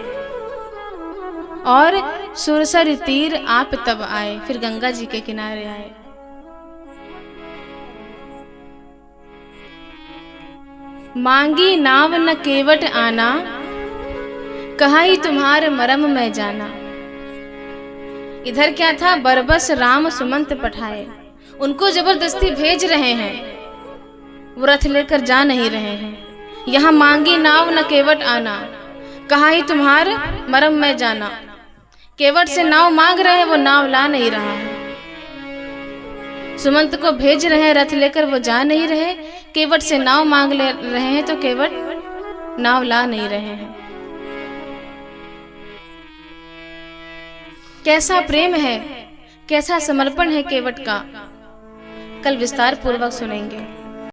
और सुरसर तीर आप तब आए, फिर गंगा जी के किनारे आए। मांगी नाव न केवट आना, कहा ही तुम्हारे मरम में जाना। इधर क्या था, बरबस राम सुमंत पठाए, उनको जबरदस्ती भेज रहे हैं, वो रथ लेकर जा नहीं रहे हैं। यहाँ मांगी नाव न केवट आना, कहा ही तुम्हारे मरम में जाना। केवट से नाव मांग रहे हैं, वो नाव ला नहीं रहा है। सुमंत को भेज रहे हैं रथ लेकर, वो जा नहीं रहे। केवट से नाव मांग ले रहे हैं तो केवट नाव ला नहीं रहे हैं। कैसा प्रेम है, कैसा समर्पण है केवट का, कल विस्तार पूर्वक सुनेंगे।